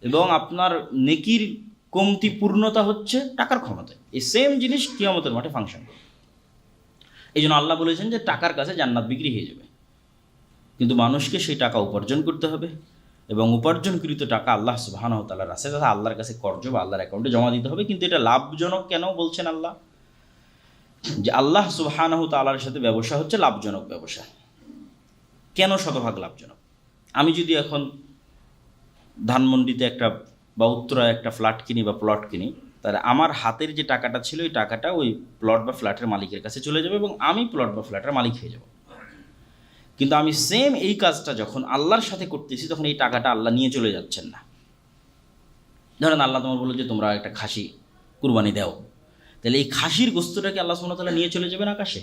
এবং আপনার নেকির কমতি পূর্ণতা হচ্ছে টাকার ক্ষমতায়। এই সেম জিনিস কিয়ামতের মাঠে ফাংশন করে। এই জন্য আল্লাহ বলেছেন যে টাকার কাছে জান্নাত বিক্রি হয়ে যাবে, কিন্তু মানুষকে সেই টাকা উপার্জন করতে হবে, এবং উপার্জনকৃত টাকা আল্লাহ সুবহানাহু ওয়া তাআলার রাস্তায় তথা আল্লাহর কাছে কর্জ বা আল্লাহর অ্যাকাউন্টে জমা দিতে হবে। কিন্তু এটা লাভজনক কেন বলছেন আল্লাহ? যে আল্লাহ সুবহানাহু ওয়া তাআলার সাথে ব্যবসা হচ্ছে লাভজনক ব্যবসা। কেন শতভাগ লাভজনক? আমি যদি এখন ধানমন্ডিতে একটা বা উত্তরায় একটা ফ্ল্যাট কিনি বা প্লট কিনি, তাহলে আমার হাতের যে টাকাটা ছিল ওই টাকাটা ওই প্লট বা ফ্ল্যাটের মালিকের কাছে চলে যাবে এবং আমি প্লট বা ফ্ল্যাটের মালিক হয়ে যাব। কিন্তু আমি সেম এই কাজটা যখন আল্লাহর সাথে করতেছি, তখন এই টাকাটা আল্লাহ নিয়ে চলে যাচ্ছেন না। ধরেন আল্লাহ তোমার বললো যে তোমরা একটা খাসি কুরবানি দাও, তাহলে এই খাসির গোস্তটাকে আল্লাহ সুবহানাহু ওয়া তাআলা নিয়ে চলে যাবেন আকাশে?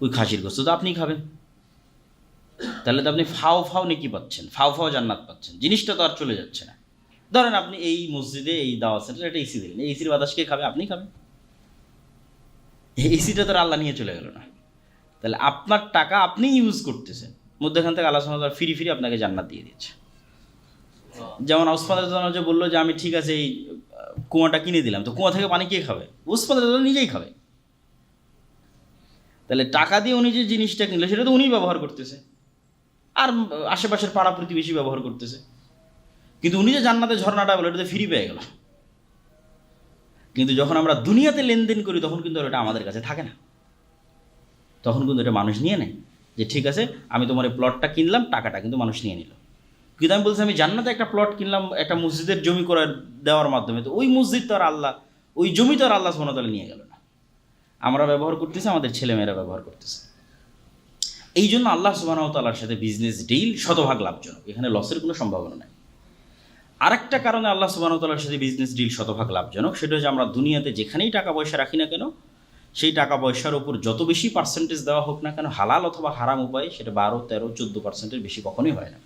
ওই খাসির গোস্ত তো আপনি খাবেন, তাহলে তো আপনি ফাও ফাও নেকি পাচ্ছেন, ফাও ফাও জান্নাত পাচ্ছেন, জিনিসটা তো আর চলে যাচ্ছে না। ধরেন আপনি এই মসজিদে এই দাওয়াত সেন্টারে একটা এসি দিলেন, এই এসির বাতাস কে খাবে? আপনি খাবেন। এই এসিটা তো আর আল্লাহ নিয়ে চলে গেল না। তাহলে আপনার টাকা আপনি ইউজ করতেছেন, মধ্যখান থেকে আল্লাহ সুবহানাহু ওয়া তাআলা ফিরি ফিরি আপনাকে জান্নাত দিয়ে দিচ্ছে। যেমন ওসমান রাদিয়াল্লাহু আনহু যে বললো যে আমি ঠিক আছে এই কুয়াটা কিনে দিলাম, তো কুয়া থেকে পানি কে খাবে? ওসমান রাদিয়াল্লাহু আনহু নিজেই খাবে। তাহলে টাকা দিয়ে উনি যে জিনিসটা কিনলো সেটা তো উনিই ব্যবহার করতেছে, আর আশেপাশের পাড়া প্রতিবেশী ব্যবহার করতেছে, কিন্তু উনি যে জান্নাতে ঝর্ণাটা বলে এটা তো ফ্রি পেয়ে গেল। কিন্তু যখন আমরা দুনিয়াতে লেনদেন করি তখন কিন্তু এটা আমাদের কাছে থাকে না, তখন কিন্তু এটা মানুষ নিয়ে নেয়। যে ঠিক আছে আমি তোমার এই প্লটটা কিনলাম, টাকাটা কিন্তু মানুষ নিয়ে নিল। কিন্তু আমি বলছি আমি জান্নাতে একটা প্লট কিনলাম একটা মসজিদের জমি করে দেওয়ার মাধ্যমে, তো ওই মসজিদ তো আর আল্লাহ, ওই জমি তো আর আল্লাহ সুবহানাহু ওয়া তাআলা নিয়ে গেল না, আমরা ব্যবহার করতেছি, আমাদের ছেলেমেয়েরা ব্যবহার করতেছে। এই জন্য আল্লাহ সুবহানাহু ওয়া তাআলার সাথে বিজনেস ডিল শতভাগ লাভজনক, এখানে লসের কোনো সম্ভাবনা নেই। আরেকটা কারণে আল্লাহ সুবহানাহু ওয়া তাআলার সাথে বিজনেস ডিল শতভাগ লাভজনক, সেটা হচ্ছে আমরা দুনিয়াতে যেখানেই টাকা পয়সা রাখি না কেন, সেই টাকা পয়সার উপর যত বেশি পার্সেন্টেজ দেওয়া হোক না কেন, হালাল অথবা হারাম উপায়ে, সেটা 12, 13, 14% বেশি কখনোই হয় না।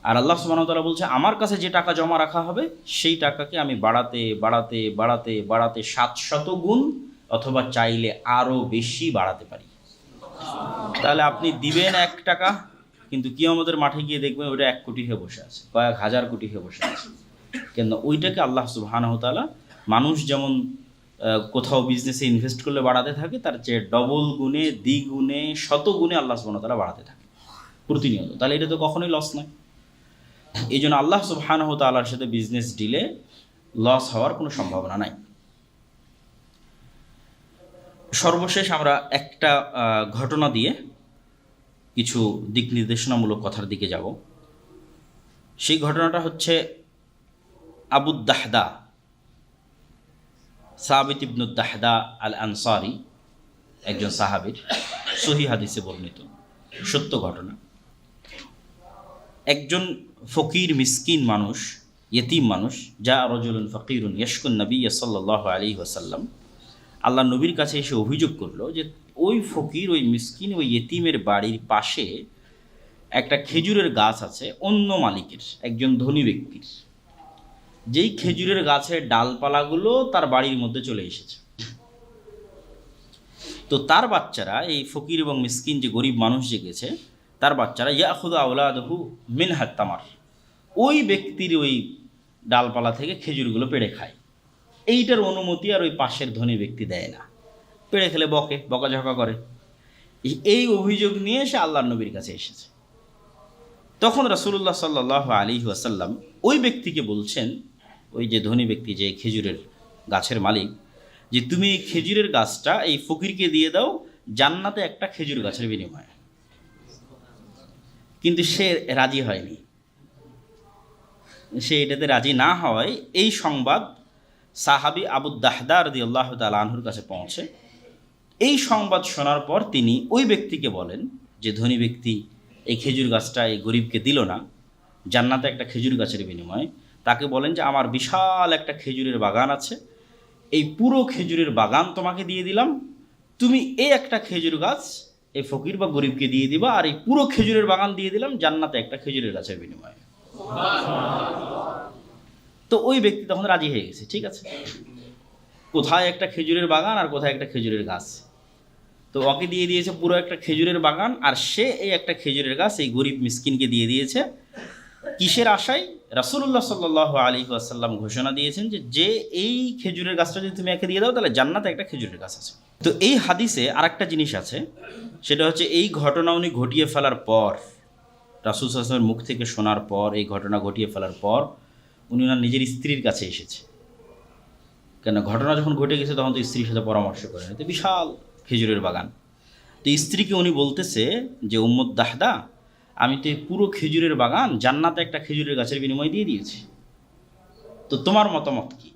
আর আল্লাহ সুবহানাহু ওয়া তাআলা বলছে আমার কাছে যে টাকা জমা রাখা হবে সেই টাকাকে আমি বাড়াতে বাড়াতে বাড়াতে বাড়াতে 700 গুণ অথবা চাইলে আরও বেশি বাড়াতে পারি। তাহলে আপনি দিবেন 1 টাকা, কিন্তু কিয়ামতের মাঠে গিয়ে দেখবেন ওইটা 1 কোটি হয়ে বসে আছে, কয়েক হাজার কোটি হয়ে বসে আছে। কেন? ওইটাকে আল্লাহ সুবহানাহু ওয়া তাআলা, মানুষ যেমন কোথাও বিজনেসে ইনভেস্ট করলে বাড়াতে থাকে, তার চেয়ে ডবল গুণে, দ্বিগুণে, শতগুণে আল্লাহ সুবহানাহু ওয়া তাআলা বাড়াতে থাকে প্রতিনিয়ত। তাহলে এটা তো কখনোই লস নয়। এই জন্য আল্লাহ সুবহানাহু ওয়া তাআলার সাথে বিজনেস ডিলে লস হওয়ার কোনো সম্ভাবনা নাই। সর্বশেষ আমরা একটা ঘটনা দিয়ে কিছু দিক নির্দেশনামূলক কথার দিকে যাব। সেই ঘটনাটা হচ্ছে আবু দাহদা, সাবিত ইবনু দাহদা আল আনসারি, একজন সাহাবীর, সহিহ হাদিসে বর্ণিত সত্য ঘটনা। একজন ফকির মিসকিন মানুষ, ইয়েতিম মানুষ, যা রাজুলুন ফকিরুন ইয়াশকুন নবী সাল্লাল্লাহু আলাইহি ওয়াসাল্লাম, আল্লাহ নবীর কাছে এসে অভিযোগ করলো যে ওই ফকির, ওই মিসকিন, ওই ইয়েতিমের বাড়ির পাশে একটা খেজুরের গাছ আছে অন্য মালিকের, একজন ধনী ব্যক্তির, যেই খেজুরের গাছের ডালপালাগুলো তার বাড়ির মধ্যে চলে এসেছে। তো তার বাচ্চারা, এই ফকির এবং মিসকিন যে গরিব মানুষ যে গেছে, তার বাচ্চারা ইয়াখুযু আওলাদুহু মিনহাত তামার, ওই ব্যক্তির ওই ডালপালা থেকে খেজুরগুলো পেড়ে খায়। এইটার অনুমতি আর ওই পাশের ধনী ব্যক্তি দেয় না, পেড়ে খেলে বকে, বকাঝকা করে। এই অভিযোগ নিয়ে সে আল্লাহর নবীর কাছে এসেছে। তখন রাসূলুল্লাহ সাল্লাল্লাহু আলাইহি ওয়াসাল্লাম ওই ব্যক্তিকে বলছেন ওই যে ধনী ব্যক্তি, যে খেজুরের গাছের মালিক, যে তুমি এই খেজুরের গাছটা এই ফকিরকে দিয়ে দাও জান্নাতে একটা খেজুর গাছের বিনিময়ে। কিন্তু সে রাজি হয়নি। সে এটাতে রাজি না হওয়ায় এই সংবাদ সাহাবী আবু দাহদা রাদিয়াল্লাহু তাআলা আনহুর কাছে পৌঁছে। এই সংবাদ শোনার পর তিনি ওই ব্যক্তিকে বলেন, যে ধনী ব্যক্তি এই খেজুর গাছটা এই গরিবকে দিল না জান্নাতে একটা খেজুর গাছের বিনিময়ে, তাকে বলেন যে আমার বিশাল একটা খেজুরের বাগান আছে, এই পুরো খেজুরের বাগান তোমাকে দিয়ে দিলাম, তুমি এই একটা খেজুর গাছ এই ফকির বা গরিবকে দিয়ে দিবা, আর এই পুরো খেজুরের বাগান দিয়ে দিলাম জান্নাতে একটা খেজুরের গাছের বিনিময়ে। তো ওই ব্যক্তি তখন রাজি হয়ে গেছে, ঠিক আছে, কোথায় একটা খেজুরের বাগান আর কোথায় একটা খেজুরের গাছ। তো ওকে দিয়ে দিয়েছে পুরো একটা খেজুরের বাগান, আর সে এই একটা খেজুরের গাছ এই গরিব মিসকিনকে দিয়ে দিয়েছে। কিসের আশায়? রাসূলুল্লাহ সাল্লাল্লাহু আলাইহি ওয়াসাল্লাম ঘোষণা দিয়েছেন যে যে এই খেজুরের গাছটা যদি তুমি একে দিয়ে দাও তাহলে জান্নাতে একটা খেজুরের গাছ আছে। তো এই হাদিসে আরেকটা জিনিস আছে, সেটা হচ্ছে এই ঘটনা উনি ঘটিয়ে ফেলার পর, রাসূল সাল্লাল্লাহু আলাইহি ওয়াসাল্লামের মুখ থেকে শোনার পর, এই ঘটনা ঘটিয়ে ফেলার পর উনি ওনার নিজের স্ত্রীর কাছে এসেছে। কেন, ঘটনা যখন ঘটে গেছে তখন তো স্ত্রীর সাথে পরামর্শ করেন, তো বিশাল খেজুরের বাগান। তো স্ত্রীকে উনি বলতেছে যে উম্মুদ দাহদা, আমি তো এই পুরো খেজুরের বাগান জান্নাতে একটা খেজুরের গাছের বিনিময় দিয়ে দিয়েছি, তো তোমার মতামত কি?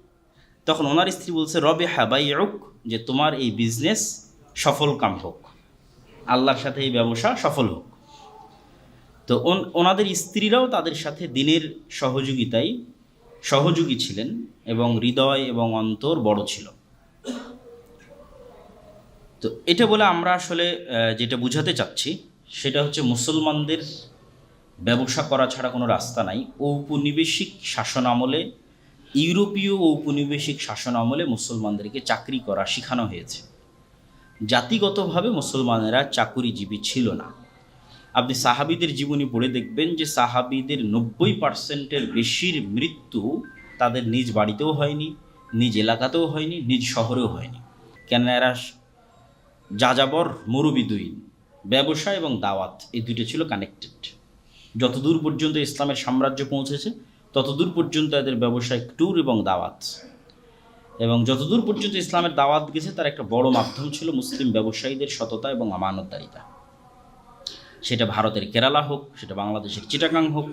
তখন ওনার স্ত্রী বলছে রবে হাবাইউক, যে তোমার এই বিজনেস সফল কাম হোক, আল্লাহর সাথে এই ব্যবসা সফল হোক। তো ওনাদের স্ত্রীরাও তাদের সাথে দিনের সহযোগী ছিলেন এবং হৃদয় এবং অন্তর বড় ছিল। তো এটা বলে আমরা আসলে যেটা বুঝাতে চাচ্ছি সেটা হচ্ছে মুসলমানদের ব্যবসা করা ছাড়া কোনো রাস্তা নাই। ঔপনিবেশিক শাসন আমলে, ইউরোপীয় ঔপনিবেশিক শাসন আমলে মুসলমানদেরকে চাকরি করা শেখানো হয়েছে। জাতিগতভাবে মুসলমানেরা চাকুরিজীবী ছিল না। আপনি সাহাবীদের জীবনী পড়ে দেখবেন যে সাহাবীদের 90% বেশির মৃত্যু তাদের নিজ বাড়িতেও হয়নি, নিজ এলাকাতেও হয়নি, নিজ শহরেও হয়নি। কেন? এরা যাযাবর মরুবিদুইন, ব্যবসা এবং দাওয়াত এই দুটো ছিল কানেক্টেড। যতদূর পর্যন্ত ইসলামের সাম্রাজ্য পৌঁছেছে ততদূর পর্যন্ত এদের ব্যবসায়িক ট্যুর এবং দাওয়াত, এবং যতদূর পর্যন্ত ইসলামের দাওয়াত গেছে তার একটা বড় মাধ্যম ছিল মুসলিম ব্যবসায়ীদের সততা এবং আমানতদারিতা। সেটা ভারতের কেরালা হোক, সেটা বাংলাদেশের চিটাগাং হোক,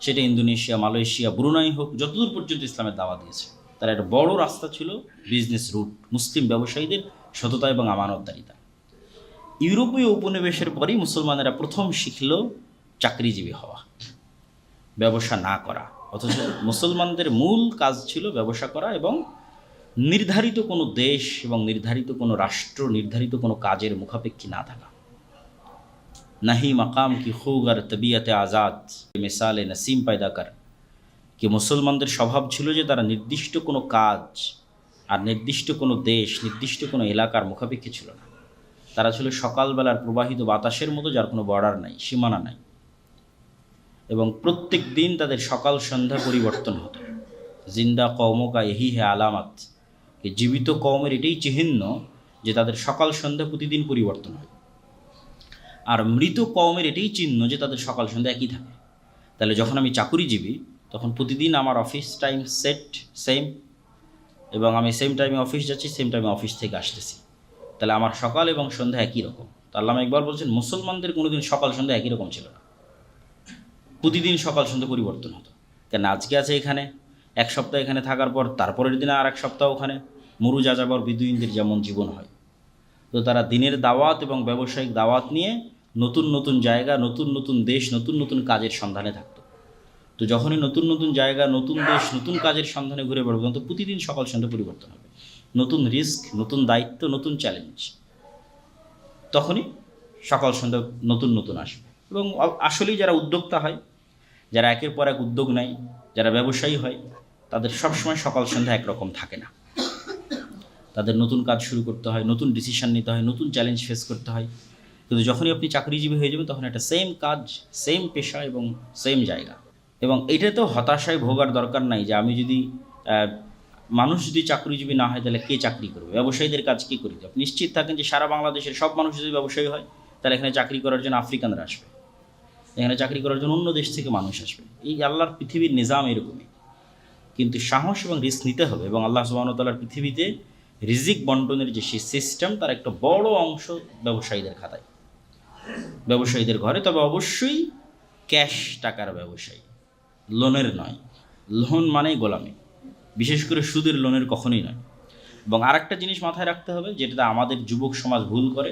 সেটা ইন্দোনেশিয়া, মালয়েশিয়া, ব্রুনাই হোক, যতদূর পর্যন্ত ইসলামের দাওয়াত গেছে তার একটা বড় রাস্তা ছিল বিজনেস রুট, মুসলিম ব্যবসায়ীদের সততা এবং আমানতদারিতা। ইউরোপীয় উপনিবেশের পরেই মুসলমানেরা প্রথম শিখল চাকরিজীবী হওয়া, ব্যবসা না করা। অথচ মুসলমানদের মূল কাজ ছিল ব্যবসা করা এবং নির্ধারিত কোনো দেশ এবং নির্ধারিত কোনো রাষ্ট্র, নির্ধারিত কোনো কাজের মুখাপেক্ষী না থাকা। নাহি মাকাম কি খুগার তবিয়তে আজাদ মিসালে নসিম পায়দা কর, কি মুসলমানদের স্বভাব ছিল যে তারা নির্দিষ্ট কোনো কাজ আর নির্দিষ্ট কোনো দেশ, নির্দিষ্ট কোনো এলাকার মুখাপেক্ষী ছিল না। তারা ছিল সকালবেলার প্রবাহিত বাতাসের মতো, যার কোনো বর্ডার নাই, সীমানা নাই, এবং প্রত্যেক দিন তাদের সকাল সন্ধ্যা পরিবর্তন হতো। জিন্দা কওমকা এহি হে আলামাত, জীবিত কওমের এটাই চিহ্ন যে তাদের সকাল সন্ধ্যা প্রতিদিন পরিবর্তন হয়, আর মৃত কওমের এটাই চিহ্ন যে তাদের সকাল সন্ধ্যা একই থাকে। তাহলে যখন আমি চাকুরিজীবী তখন প্রতিদিন আমার অফিস টাইম সেম, এবং আমি সেম টাইমে অফিস যাচ্ছি, সেম টাইমে অফিস থেকে আসতেছি, তাহলে আমার সকাল এবং সন্ধ্যা একই রকম। তো আল্লামা ইকবাল বলছেন মুসলমানদের কোনোদিন সকাল সন্ধ্যা একই রকম ছিল না, প্রতিদিন সকাল সন্ধ্যা পরিবর্তন হতো। কেন? আজকে আছে এখানে, এক সপ্তাহ এখানে থাকার পর তারপরের দিনে আর এক সপ্তাহ ওখানে। মরু যাযাবর বিদুইনদের যেমন জীবন হয়, তো তারা দিনের দাওয়াত এবং ব্যবসায়িক দাওয়াত নিয়ে নতুন নতুন জায়গা, নতুন নতুন দেশ, নতুন নতুন কাজের সন্ধানে থাকতো। তো যখনই নতুন নতুন জায়গা, নতুন দেশ, নতুন কাজের সন্ধানে ঘুরে বেড়াবে, তো প্রতিদিন সকাল সন্ধ্যা পরিবর্তন হবে, নতুন রিস্ক, নতুন দায়িত্ব, নতুন চ্যালেঞ্জ, তখনই সকাল সন্ধ্যা নতুন নতুন আসবে। এবং আসলেই যারা উদ্যোক্তা হয়, যারা একের পর এক উদ্যোগ নেয়, যারা ব্যবসায়ী হয়, তাদের সবসময় সকাল সন্ধ্যা একরকম থাকে না। তাদের নতুন কাজ শুরু করতে হয়, নতুন ডিসিশন নিতে হয়, নতুন চ্যালেঞ্জ ফেস করতে হয়। কিন্তু যখনই আপনি চাকরিজীবী হয়ে যাবেন তখন একটা সেম কাজ, সেম পেশা এবং সেম জায়গা। এবং এটাতেও হতাশায় ভোগার দরকার নাই যে আমি যদি মানুষ যদি চাকরিজীবী না হয় তাহলে কে চাকরি করবে, ব্যবসায়ীদের কাজ কী করবে? আপনি নিশ্চিত থাকেন যে সারা বাংলাদেশের সব মানুষ যদি ব্যবসায়ী হয় তাহলে এখানে চাকরি করার জন্য আফ্রিকানরা আসবে, এখানে চাকরি করার জন্য অন্য দেশ থেকে মানুষ আসবে। এই আল্লাহর পৃথিবীর নিজাম এরকমই। কিন্তু সাহস এবং রিস্ক নিতে হবে। এবং আল্লাহ সুবহানাহু ওয়া তাআলার পৃথিবীতে রিজিক বন্টনের যে সেই সিস্টেম, তার একটা বড় অংশ ব্যবসায়ীদের খাতায়, ব্যবসায়ীদের ঘরে। তবে অবশ্যই ক্যাশ টাকার ব্যবসায়ী, লোনের নয়। লোন মানেই গোলামি, বিশেষ করে সুদের লোনের কখনোই নয়। এবং আরেকটা জিনিস মাথায় রাখতে হবে, যেটা আমাদের যুবক সমাজ ভুল করে,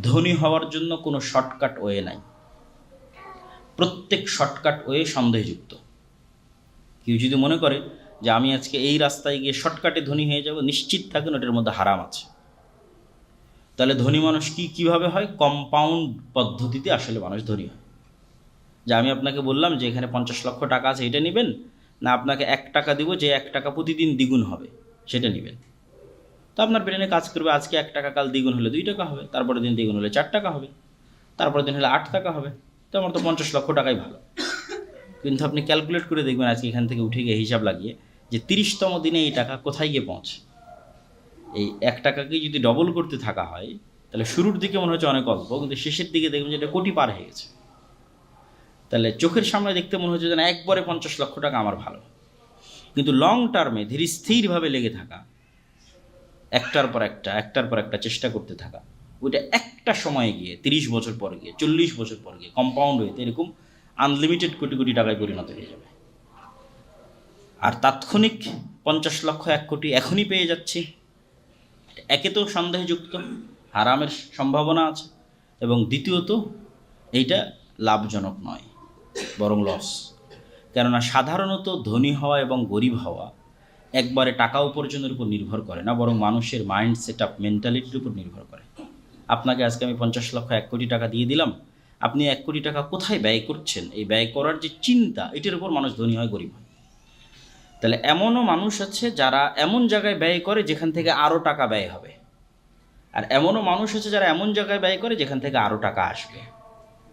ধনী হওয়ার জন্য কোনো শর্টকাট ওয়ে নাই। প্রত্যেক শর্টকাট ওয়ে সন্দেহযুক্ত। কেউ যদি মনে করে যে আমি আজকে এই রাস্তায় গিয়ে শর্টকাটে ধনী হয়ে যাব, নিশ্চিত থাকুন ওটার মধ্যে হারাম আছে। তাহলে ধনী মানুষ কীভাবে হয়? কম্পাউন্ড পদ্ধতিতে আসলে মানুষ ধনী হয়। যে আমি আপনাকে বললাম যে এখানে 50 লক্ষ টাকা আছে, এটা নেবেন, না আপনাকে 1 টাকা দিব, যে 1 টাকা প্রতিদিন দ্বিগুণ হবে সেটা নেবেন। তো আপনার ব্রেনে কাজ করবে, আজকে 1 টাকা, কাল দ্বিগুণ হলে 2 টাকা হবে, তারপরে দিন দ্বিগুণ হলে 4 টাকা হবে, তারপরে দিন হলে 8 টাকা হবে। তো আমার তো 50 লক্ষ টাকাই ভালো। কিন্তু আপনি ক্যালকুলেট করে দেখবেন আজকে এখান থেকে উঠে গিয়ে হিসাব লাগিয়ে যে 30তম দিনে এই টাকা কোথায় গিয়ে পৌঁছে। এই 1 টাকাকেই যদি ডবল করতে থাকা হয়, তাহলে শুরুর দিকে মনে হচ্ছে অনেক অল্প, কিন্তু শেষের দিকে দেখবেন যে এটা কোটি পার হয়ে গেছে। তাহলে চোখের সামনে দেখতে মনে হচ্ছে যেন একবারে 50 লক্ষ টাকা আমার ভালো। কিন্তু লং টার্মে ধীর স্থিরভাবে লেগে থাকা, একটার পর একটা চেষ্টা করতে থাকা, ওইটা একটা সময়ে গিয়ে 30 বছর পর গিয়ে, 40 বছর পর গিয়ে কম্পাউন্ড হয়ে এরকম আনলিমিটেড কোটি কোটি টাকায় পরিণত হয়ে যাবে। আর তাৎক্ষণিক 50 লক্ষ 1 কোটি এখনই পেয়ে যাচ্ছি, একে তো সন্দেহযুক্ত, হারামের সম্ভাবনা আছে, এবং দ্বিতীয়ত এইটা লাভজনক নয়, বরং লস। কেননা সাধারণত ধনী হওয়া এবং গরিব হওয়া একবারে টাকা উপার্জনের উপর নির্ভর করে না, বরং মানুষের মাইন্ড সেট আপ, মেন্টালিটির উপর নির্ভর করে। আপনাকে আজকে আমি 50 লক্ষ 1 কোটি টাকা দিয়ে দিলাম, আপনি 1 কোটি টাকা কোথায় ব্যয় করছেন, এই ব্যয় করার যে চিন্তা, এটার উপর মানুষ ধনী হয়, গরিব হয়। তাহলে এমনও মানুষ আছে যারা এমন জায়গায় ব্যয় করে যেখান থেকে আরও টাকা ব্যয় হবে, আর এমনও মানুষ আছে যারা এমন জায়গায় ব্যয় করে যেখান থেকে আরও টাকা আসবে।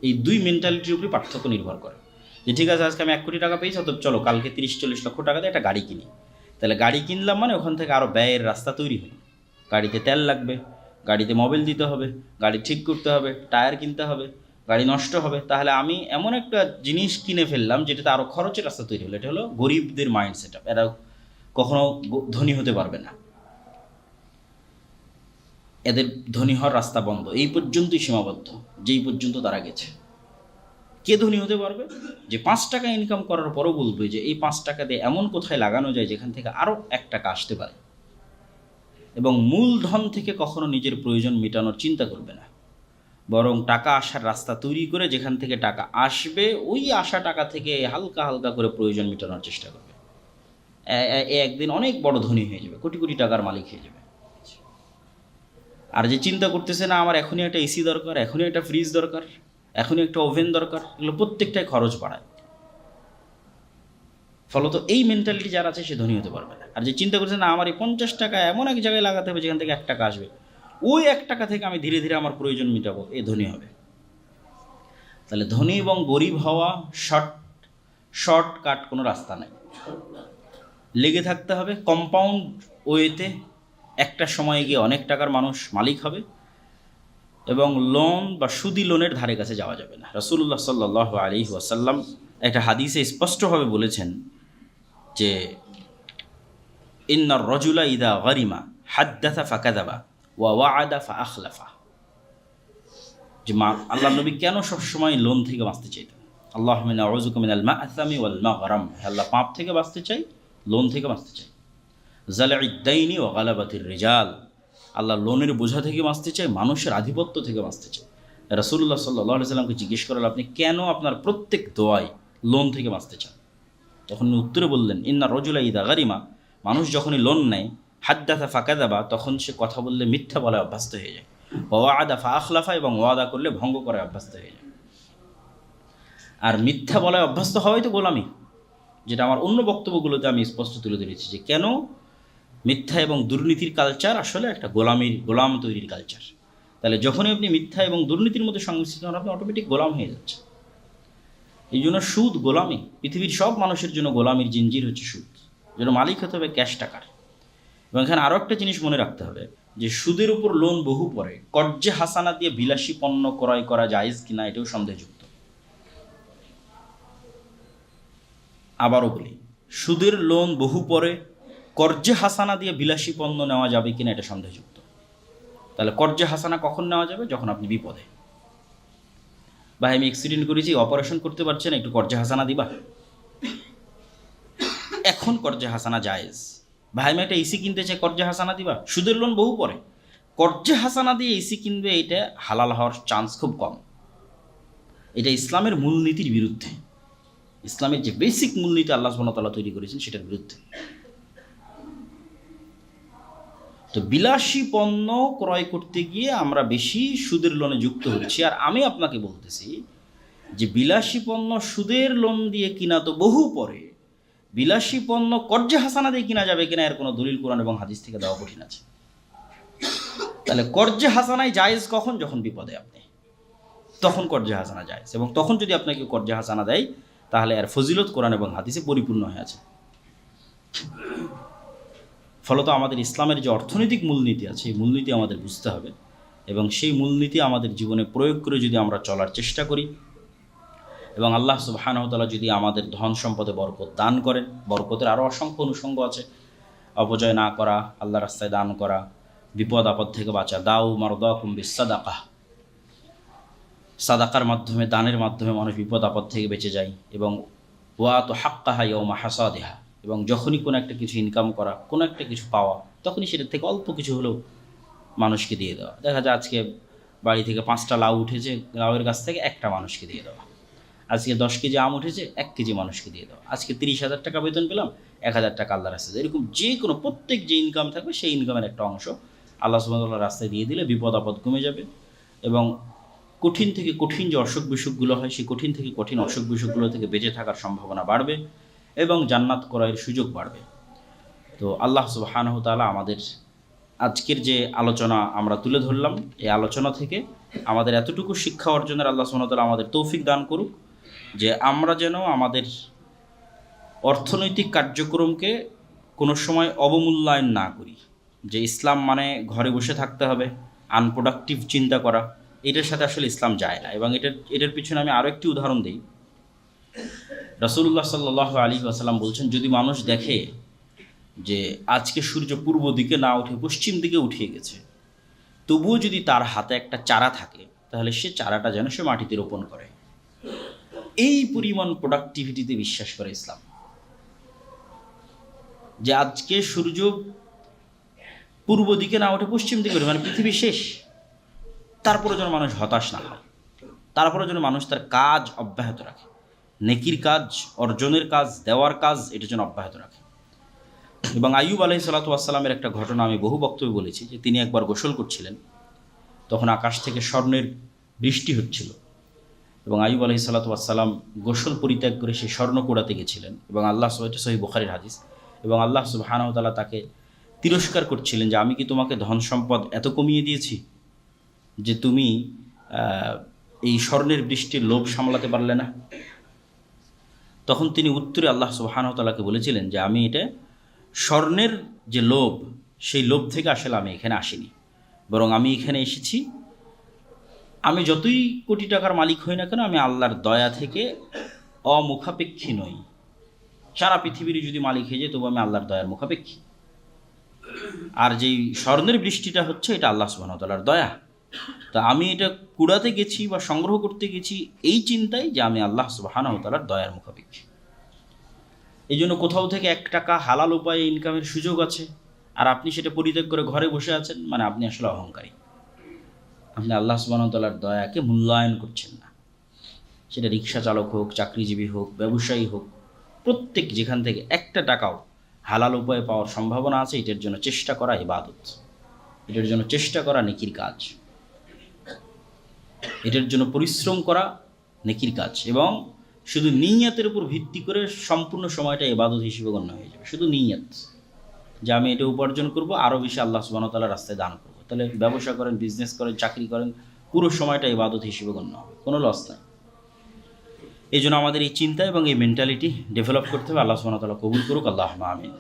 এই দুই মেন্টালিটির উপরে পার্থক্য নির্ভর করে। যে ঠিক আছে আজকে আমি 1 কোটি টাকা পেয়েছি, তো চলো কালকে 30-40 লক্ষ টাকা দিয়ে একটা গাড়ি কিনি। তাহলে গাড়ি কিনলাম মানে ওখান থেকে আরও ব্যয়ের রাস্তা তৈরি হলো। গাড়িতে তেল লাগবে, গাড়িতে মোবিল দিতে হবে, গাড়ি ঠিক করতে হবে, টায়ার কিনতে হবে, গাড়ি নষ্ট হবে। তাহলে আমি এমন একটা জিনিস কিনে ফেললাম যেটাতে আরও খরচের রাস্তা তৈরি হলো। এটা হলো গরিবদের মাইন্ড সেট আপ। এরা কখনো ধনী হতে পারবে না, এদের ধনী হওয়ার রাস্তা বন্ধ, এই পর্যন্তই সীমাবদ্ধ, যেই পর্যন্ত তারা গেছে। কে ধনী হতে পারবে? যে 5 টাকা ইনকাম করার পরও বলবে যে এই 5 টাকা দিয়ে এমন কোথায় লাগানো যায় যেখান থেকে আরও 1 টাকা আসতে পারে, এবং মূলধন থেকে কখনো নিজের প্রয়োজন মেটানোর চিন্তা করবে না, বরং টাকা আসার রাস্তা তৈরি করে যেখান থেকে টাকা আসবে ওই আসা টাকা থেকে হালকা হালকা করে প্রয়োজন মেটানোর চেষ্টা করবে। একদিন অনেক বড় ধনী হয়ে যাবে, কোটি কোটি টাকার মালিক হয়ে যাবে। আর যে চিন্তা করতেছে না আমার এখনই একটা এসি দরকার, এখনই একটা ফ্রিজ দরকার, এখনই একটা ওভেন দরকার, এগুলো প্রত্যেকটাই খরচ বাড়ায়। ফলত এই মেন্টালিটি যার আছে সে ধনী হতে পারবে না। আর যে চিন্তা করছে না আমার এই 50 টাকা এমন এক জায়গায় লাগাতে হবে যেখান থেকে 1 টাকা আসবে, ওই 1 টাকা থেকে আমি ধীরে ধীরে আমার প্রয়োজন মেটাবো, এ ধনী হবে। তাহলে ধনী এবং গরিব হওয়া শর্টকাট কোনো রাস্তা নাই, লেগে থাকতে হবে কম্পাউন্ড ওয়েতে। একটা সময়ে গিয়ে অনেক টাকার মানুষ মালিক হবে, এবং লোন বা সুদি লোনের ধারে কাছে যাওয়া যাবে না। রাসূলুল্লাহ সাল্লাল্লাহু আলাইহি ওয়াসাল্লাম একটা হাদিসে স্পষ্টভাবে বলেছেন যে ইন্নার রাজুলা ইদা গারিমা হাদ্দাথা ফাকাযাবা ওয়া ওয়াআদা ফাআখলাফা। যে আল্লাহর নবী কেন সবসময় লোন থেকে বাঁচতে চাইতেন? আল্লাহুম্মা ইন্নী আউযুকা মিনাল মা'সামি ওয়াল মাগরাম, আল্লাহ পাপ থেকে বাঁচতে চাই, লোন থেকে বাঁচতে চাই। জালা'id দাইনি ওয়া গালাবাতির রিজাল, আল্লাহ লোনের বোঝা থেকে বাঁচতে চাই, মানুষের আধিপত্য থেকে বাঁচতে চাই। রাসূলুল্লাহ সাল্লাল্লাহু আলাইহি সাল্লামকে জিজ্ঞেস করল আপনি কেন আপনার প্রত্যেক দোয়ায় লোন থেকে বাঁচতে চান? তখন উত্তরে বললেন ইন্না রাজুলা ইদা গারিমা, মানুষ যখনই লোন নেয়, হাদ্দাথা ফাকাযাবা, তখন সে কথা বললে মিথ্যা বলে অভ্যস্ত হয়ে যায়, ওয়াআদা ফাআখলাফা, এবং ওয়াদা করলে ভঙ্গ করে অভ্যস্ত হয়ে যায়। আর মিথ্যা বলায় অভ্যস্ত হওয়াই তো গোলামি, যেটা আমার অন্য বক্তব্যগুলোতে আমি স্পষ্ট তুলে ধরেছি যে কেন মিথ্যা এবং দুর্নীতির কালচার আসলে একটা গোলাম তৈরির কালচার। তাহলে যখনই আপনি মিথ্যা এবং দুর্নীতির মধ্যে সংমিশ্রিত হন, আপনি অটোমেটিক গোলাম হয়ে যাচ্ছে। এই জন্য সুদ গোলামি, পৃথিবীর সব মানুষের জন্য গোলামির জিনজির হচ্ছে সুদ, যেন মালিক হতে হবে ক্যাশ টাকার। এবং এখানে আরও একটা জিনিস মনে রাখতে হবে যে সুদের উপর লোন বহু পরে কর্জে হাসানা দিয়ে বিলাসী পণ্য ক্রয় করা জায়েজ কিনা এটাও সন্দেহযুক্ত। আবারও বলি, সুদের লোন বহু পরে কর্জে হাসানা দিয়ে বিলাসী পণ্য নেওয়া যাবে কিনা এটা সন্দেহযুক্ত। তাহলে কর্জে হাসানা কখন নেওয়া যাবে? যখন আপনি বিপদে, ভাই আমি অ্যাক্সিডেন্ট করেছি, অপারেশন করতে পারছি না, একটু কর্জে হাসানা দিবা, এখন কর্জে হাসানা জায়েজ। ভাই আমি একটা এসি কিনতে চাই, কর্জে হাসানা দিবা? সুদের লোন বহু পরে কর্জে হাসানা দিয়ে এসি কিনবে, এটা হালাল হওয়ার চান্স খুব কম। এটা ইসলামের মূলনীতির বিরুদ্ধে, ইসলামের যে বেসিক মূলনীতি আল্লাহ সুবহানাহু ওয়া তাআলা তৈরি করেছেন সেটার বিরুদ্ধে। তো বিলাসী পণ্য ক্রয় করতে গিয়ে আমরা বেশি সুদের লোনে যুক্ত হচ্ছি। আর আমি আপনাকে বলতেছি যে বিলাসী পণ্য সুদের লোন দিয়ে কিনা তো বহু পরে, বিলাসী পণ্য কর্জে হাসানা দিয়ে কিনা যাবে কিনা এর কোনো দলিল কোরআন এবং হাদিস থেকে দেওয়া কঠিন আছে। তাহলে কর্জে হাসানায় জায়েজ কখন? যখন বিপদে আপনি, তখন কর্জে হাসানা জায়েজ। এবং তখন যদি আপনাকে কর্জে হাসানা দেয় তাহলে এর ফজিলত কোরআন এবং হাদিসে পরিপূর্ণ হয়ে আছে। ফলত আমাদের ইসলামের যে অর্থনৈতিক মূলনীতি আছে এই মূলনীতি আমাদের বুঝতে হবে, এবং সেই মূলনীতি আমাদের জীবনে প্রয়োগ করে যদি আমরা চলার চেষ্টা করি, এবং আল্লাহ সুবহানাহু ওয়া তাআলা যদি আমাদের ধন সম্পদে বরকত দান করেন, বরকতের আরও অসংখ্য অনুষঙ্গ আছে, অপচয় না করা, আল্লাহর রাস্তায় দান করা, বিপদ আপদ থেকে বাঁচা। দাউ মারদাকুম বিসসাদাকাহ, সাদাকার মাধ্যমে, দানের মাধ্যমে মানুষ বিপদ আপদ থেকে বেঁচে যায়। এবং ওয়া তো হাক্কাহা ইয়াউমা হাসাদিহা, এবং যখনই কোনো একটা কিছু ইনকাম করা, কোনো একটা কিছু পাওয়া, তখনই সেটার থেকে অল্প কিছু হলেও মানুষকে দিয়ে দেওয়া। দেখা যায় আজকে বাড়ি থেকে 5টা লাউ উঠেছে, লাউয়ের গাছ থেকে একটা মানুষকে দিয়ে দেওয়া। আজকে 10 কেজি আম উঠেছে, 1 কেজি মানুষকে দিয়ে দেওয়া। আজকে 30,000 টাকা বেতন পেলাম, 1,000 টাকা আল্লাহর রাস্তায়। এরকম যে কোনো প্রত্যেক যে ইনকাম থাকবে সেই ইনকামের একটা অংশ আল্লাহ সুবহানাহু ওয়া তাআলার রাস্তায় দিয়ে দিলে বিপদ আপদ কমে যাবে। এবং কঠিন থেকে কঠিন যে অসুখ বিসুখগুলো হয়, সেই কঠিন থেকে কঠিন অসুখ বিসুখগুলো থেকে বেঁচে থাকার সম্ভাবনা বাড়বে এবং জান্নাত ক্রয়ের সুযোগ বাড়বে। তো আল্লাহ সুবহানাহু ওয়া তাআলা আমাদের আজকের যে আলোচনা আমরা তুলে ধরলাম, এই আলোচনা থেকে আমাদের এতটুকু শিক্ষা অর্জনের আল্লাহ সুবহানাহু ওয়া তাআলা আমাদের তৌফিক দান করুক যে আমরা যেন আমাদের অর্থনৈতিক কার্যক্রমকে কোনো সময় অবমূল্যায়ন না করি। যে ইসলাম মানে ঘরে বসে থাকতে হবে, আনপ্রোডাক্টিভ চিন্তা করা, এটার সাথে আসলে ইসলাম যায় না। এবং এটার পিছনে আমি আরও একটি উদাহরণ দিই। রাসূলুল্লাহ সাল্লাল্লাহু আলাইহি ওয়াসাল্লাম বলছেন, যদি মানুষ দেখে যে আজকে সূর্য পূর্ব দিকে না উঠে পশ্চিম দিকে উঠে গেছে, তবুও যদি তার হাতে একটা চারা থাকে তাহলে সে চারাটা যেন সে মাটিতে রোপণ করে। এই পরিমাণ প্রোডাক্টিভিটিতে বিশ্বাস করে ইসলাম, যে আজকে সূর্য পূর্ব দিকে না উঠে পশ্চিম দিকে উঠে, মানে পৃথিবী শেষ, তারপরে যেন মানুষ হতাশ না হয়, তারপরে যেন মানুষ তার কাজ অব্যাহত রাখে, নেকির কাজ, অর্জনের কাজ, দেওয়ার কাজ, এটা যেন অব্যাহত রাখে। এবং আইয়ুব আলাইহিস সালাতু ওয়াস সালামের একটা ঘটনা আমি বহু বক্তব্যে বলেছি, যে তিনি একবার গোসল করছিলেন, তখন আকাশ থেকে স্বর্ণের বৃষ্টি হচ্ছিল, এবং আইয়ুব আলাইহিস সালাতু ওয়াস সালাম গোসল পরিত্যাগ করে সেই স্বর্ণ কুড়াতে গেছিলেন, এবং আল্লাহ সহিহ বুখারীর হাদিস, এবং আল্লাহ সুবহানাহু ওয়া তাআলা তাকে তিরস্কার করছিলেন যে আমি কি তোমাকে ধন সম্পদ এত কমিয়ে দিয়েছি যে তুমি এই স্বর্ণের বৃষ্টির লোভ সামলাতে পারলে না? তখন তিনি উত্তরে আল্লাহ সুবহানাহু ওয়া তাআলাকে বলেছিলেন যে আমি এটা স্বর্ণের যে লোভ, সেই লোভ থেকে আসলে আমি এখানে আসিনি, বরং আমি এখানে এসেছি, আমি যতই কোটি টাকার মালিক হই না কেন, আমি আল্লাহর দয়া থেকে অমুখাপেক্ষী নই। সারা পৃথিবীর যদি মালিক হয়ে যায় তবু আমি আল্লাহর দয়ার মুখাপেক্ষী। আর যেই স্বর্ণের বৃষ্টিটা হচ্ছে এটা আল্লাহ সুবহানাহু ওয়া তাআলার দয়া। তা আমি এটা কুড়াতে গেছি বা সংগ্রহ করতে গেছি এই চিন্তায় যে আমি আল্লাহ সুবহানাহু ওয়া তাআলার দয়ার মুখাপেক্ষী। এই জন্য কোথাও থেকে 1 টাকা হালাল উপায়ে ইনকামের সুযোগ আছে আর আপনি সেটা পরিত্যাগ করে ঘরে বসে আছেন, মানে আপনি আসলে অহংকারী, আপনি আল্লাহ সুবহানাহু ওয়া তাআলার দয়াকে মূল্যায়ন করছেন না। সেটা রিক্সা চালক হোক, চাকরিজীবী হোক, ব্যবসায়ী হোক, প্রত্যেক যেখান থেকে 1টা টাকাও হালাল উপায়ে পাওয়ার সম্ভাবনা আছে, এটার জন্য চেষ্টা করা ইবাদত, এটার জন্য চেষ্টা করা নেকির কাজ, এটার জন্য পরিশ্রম করা নেকির কাজ। এবং শুধু নিয়তের উপর ভিত্তি করে সম্পূর্ণ সময়টা ইবাদত হিসেবে গণ্য হয়ে যাবে। শুধু নিয়ত যে আমি এটা উপার্জন করব, আরও বেশি আল্লাহ সুবহানাহু ওয়া তাআলার রাস্তায় দান করব, তাহলে ব্যবসা করেন, বিজনেস করেন, চাকরি করেন, পুরো সময়টা ইবাদত হিসেবে গণ্য হবে, কোনো লস নাই। এই জন্য আমাদের এই চিন্তা এবং এই মেন্টালিটি ডেভেলপ করতে হবে। আল্লাহ সুবহানাহু ওয়া তাআলা কবুল করুক, আল্লাহুম্মা আমিন।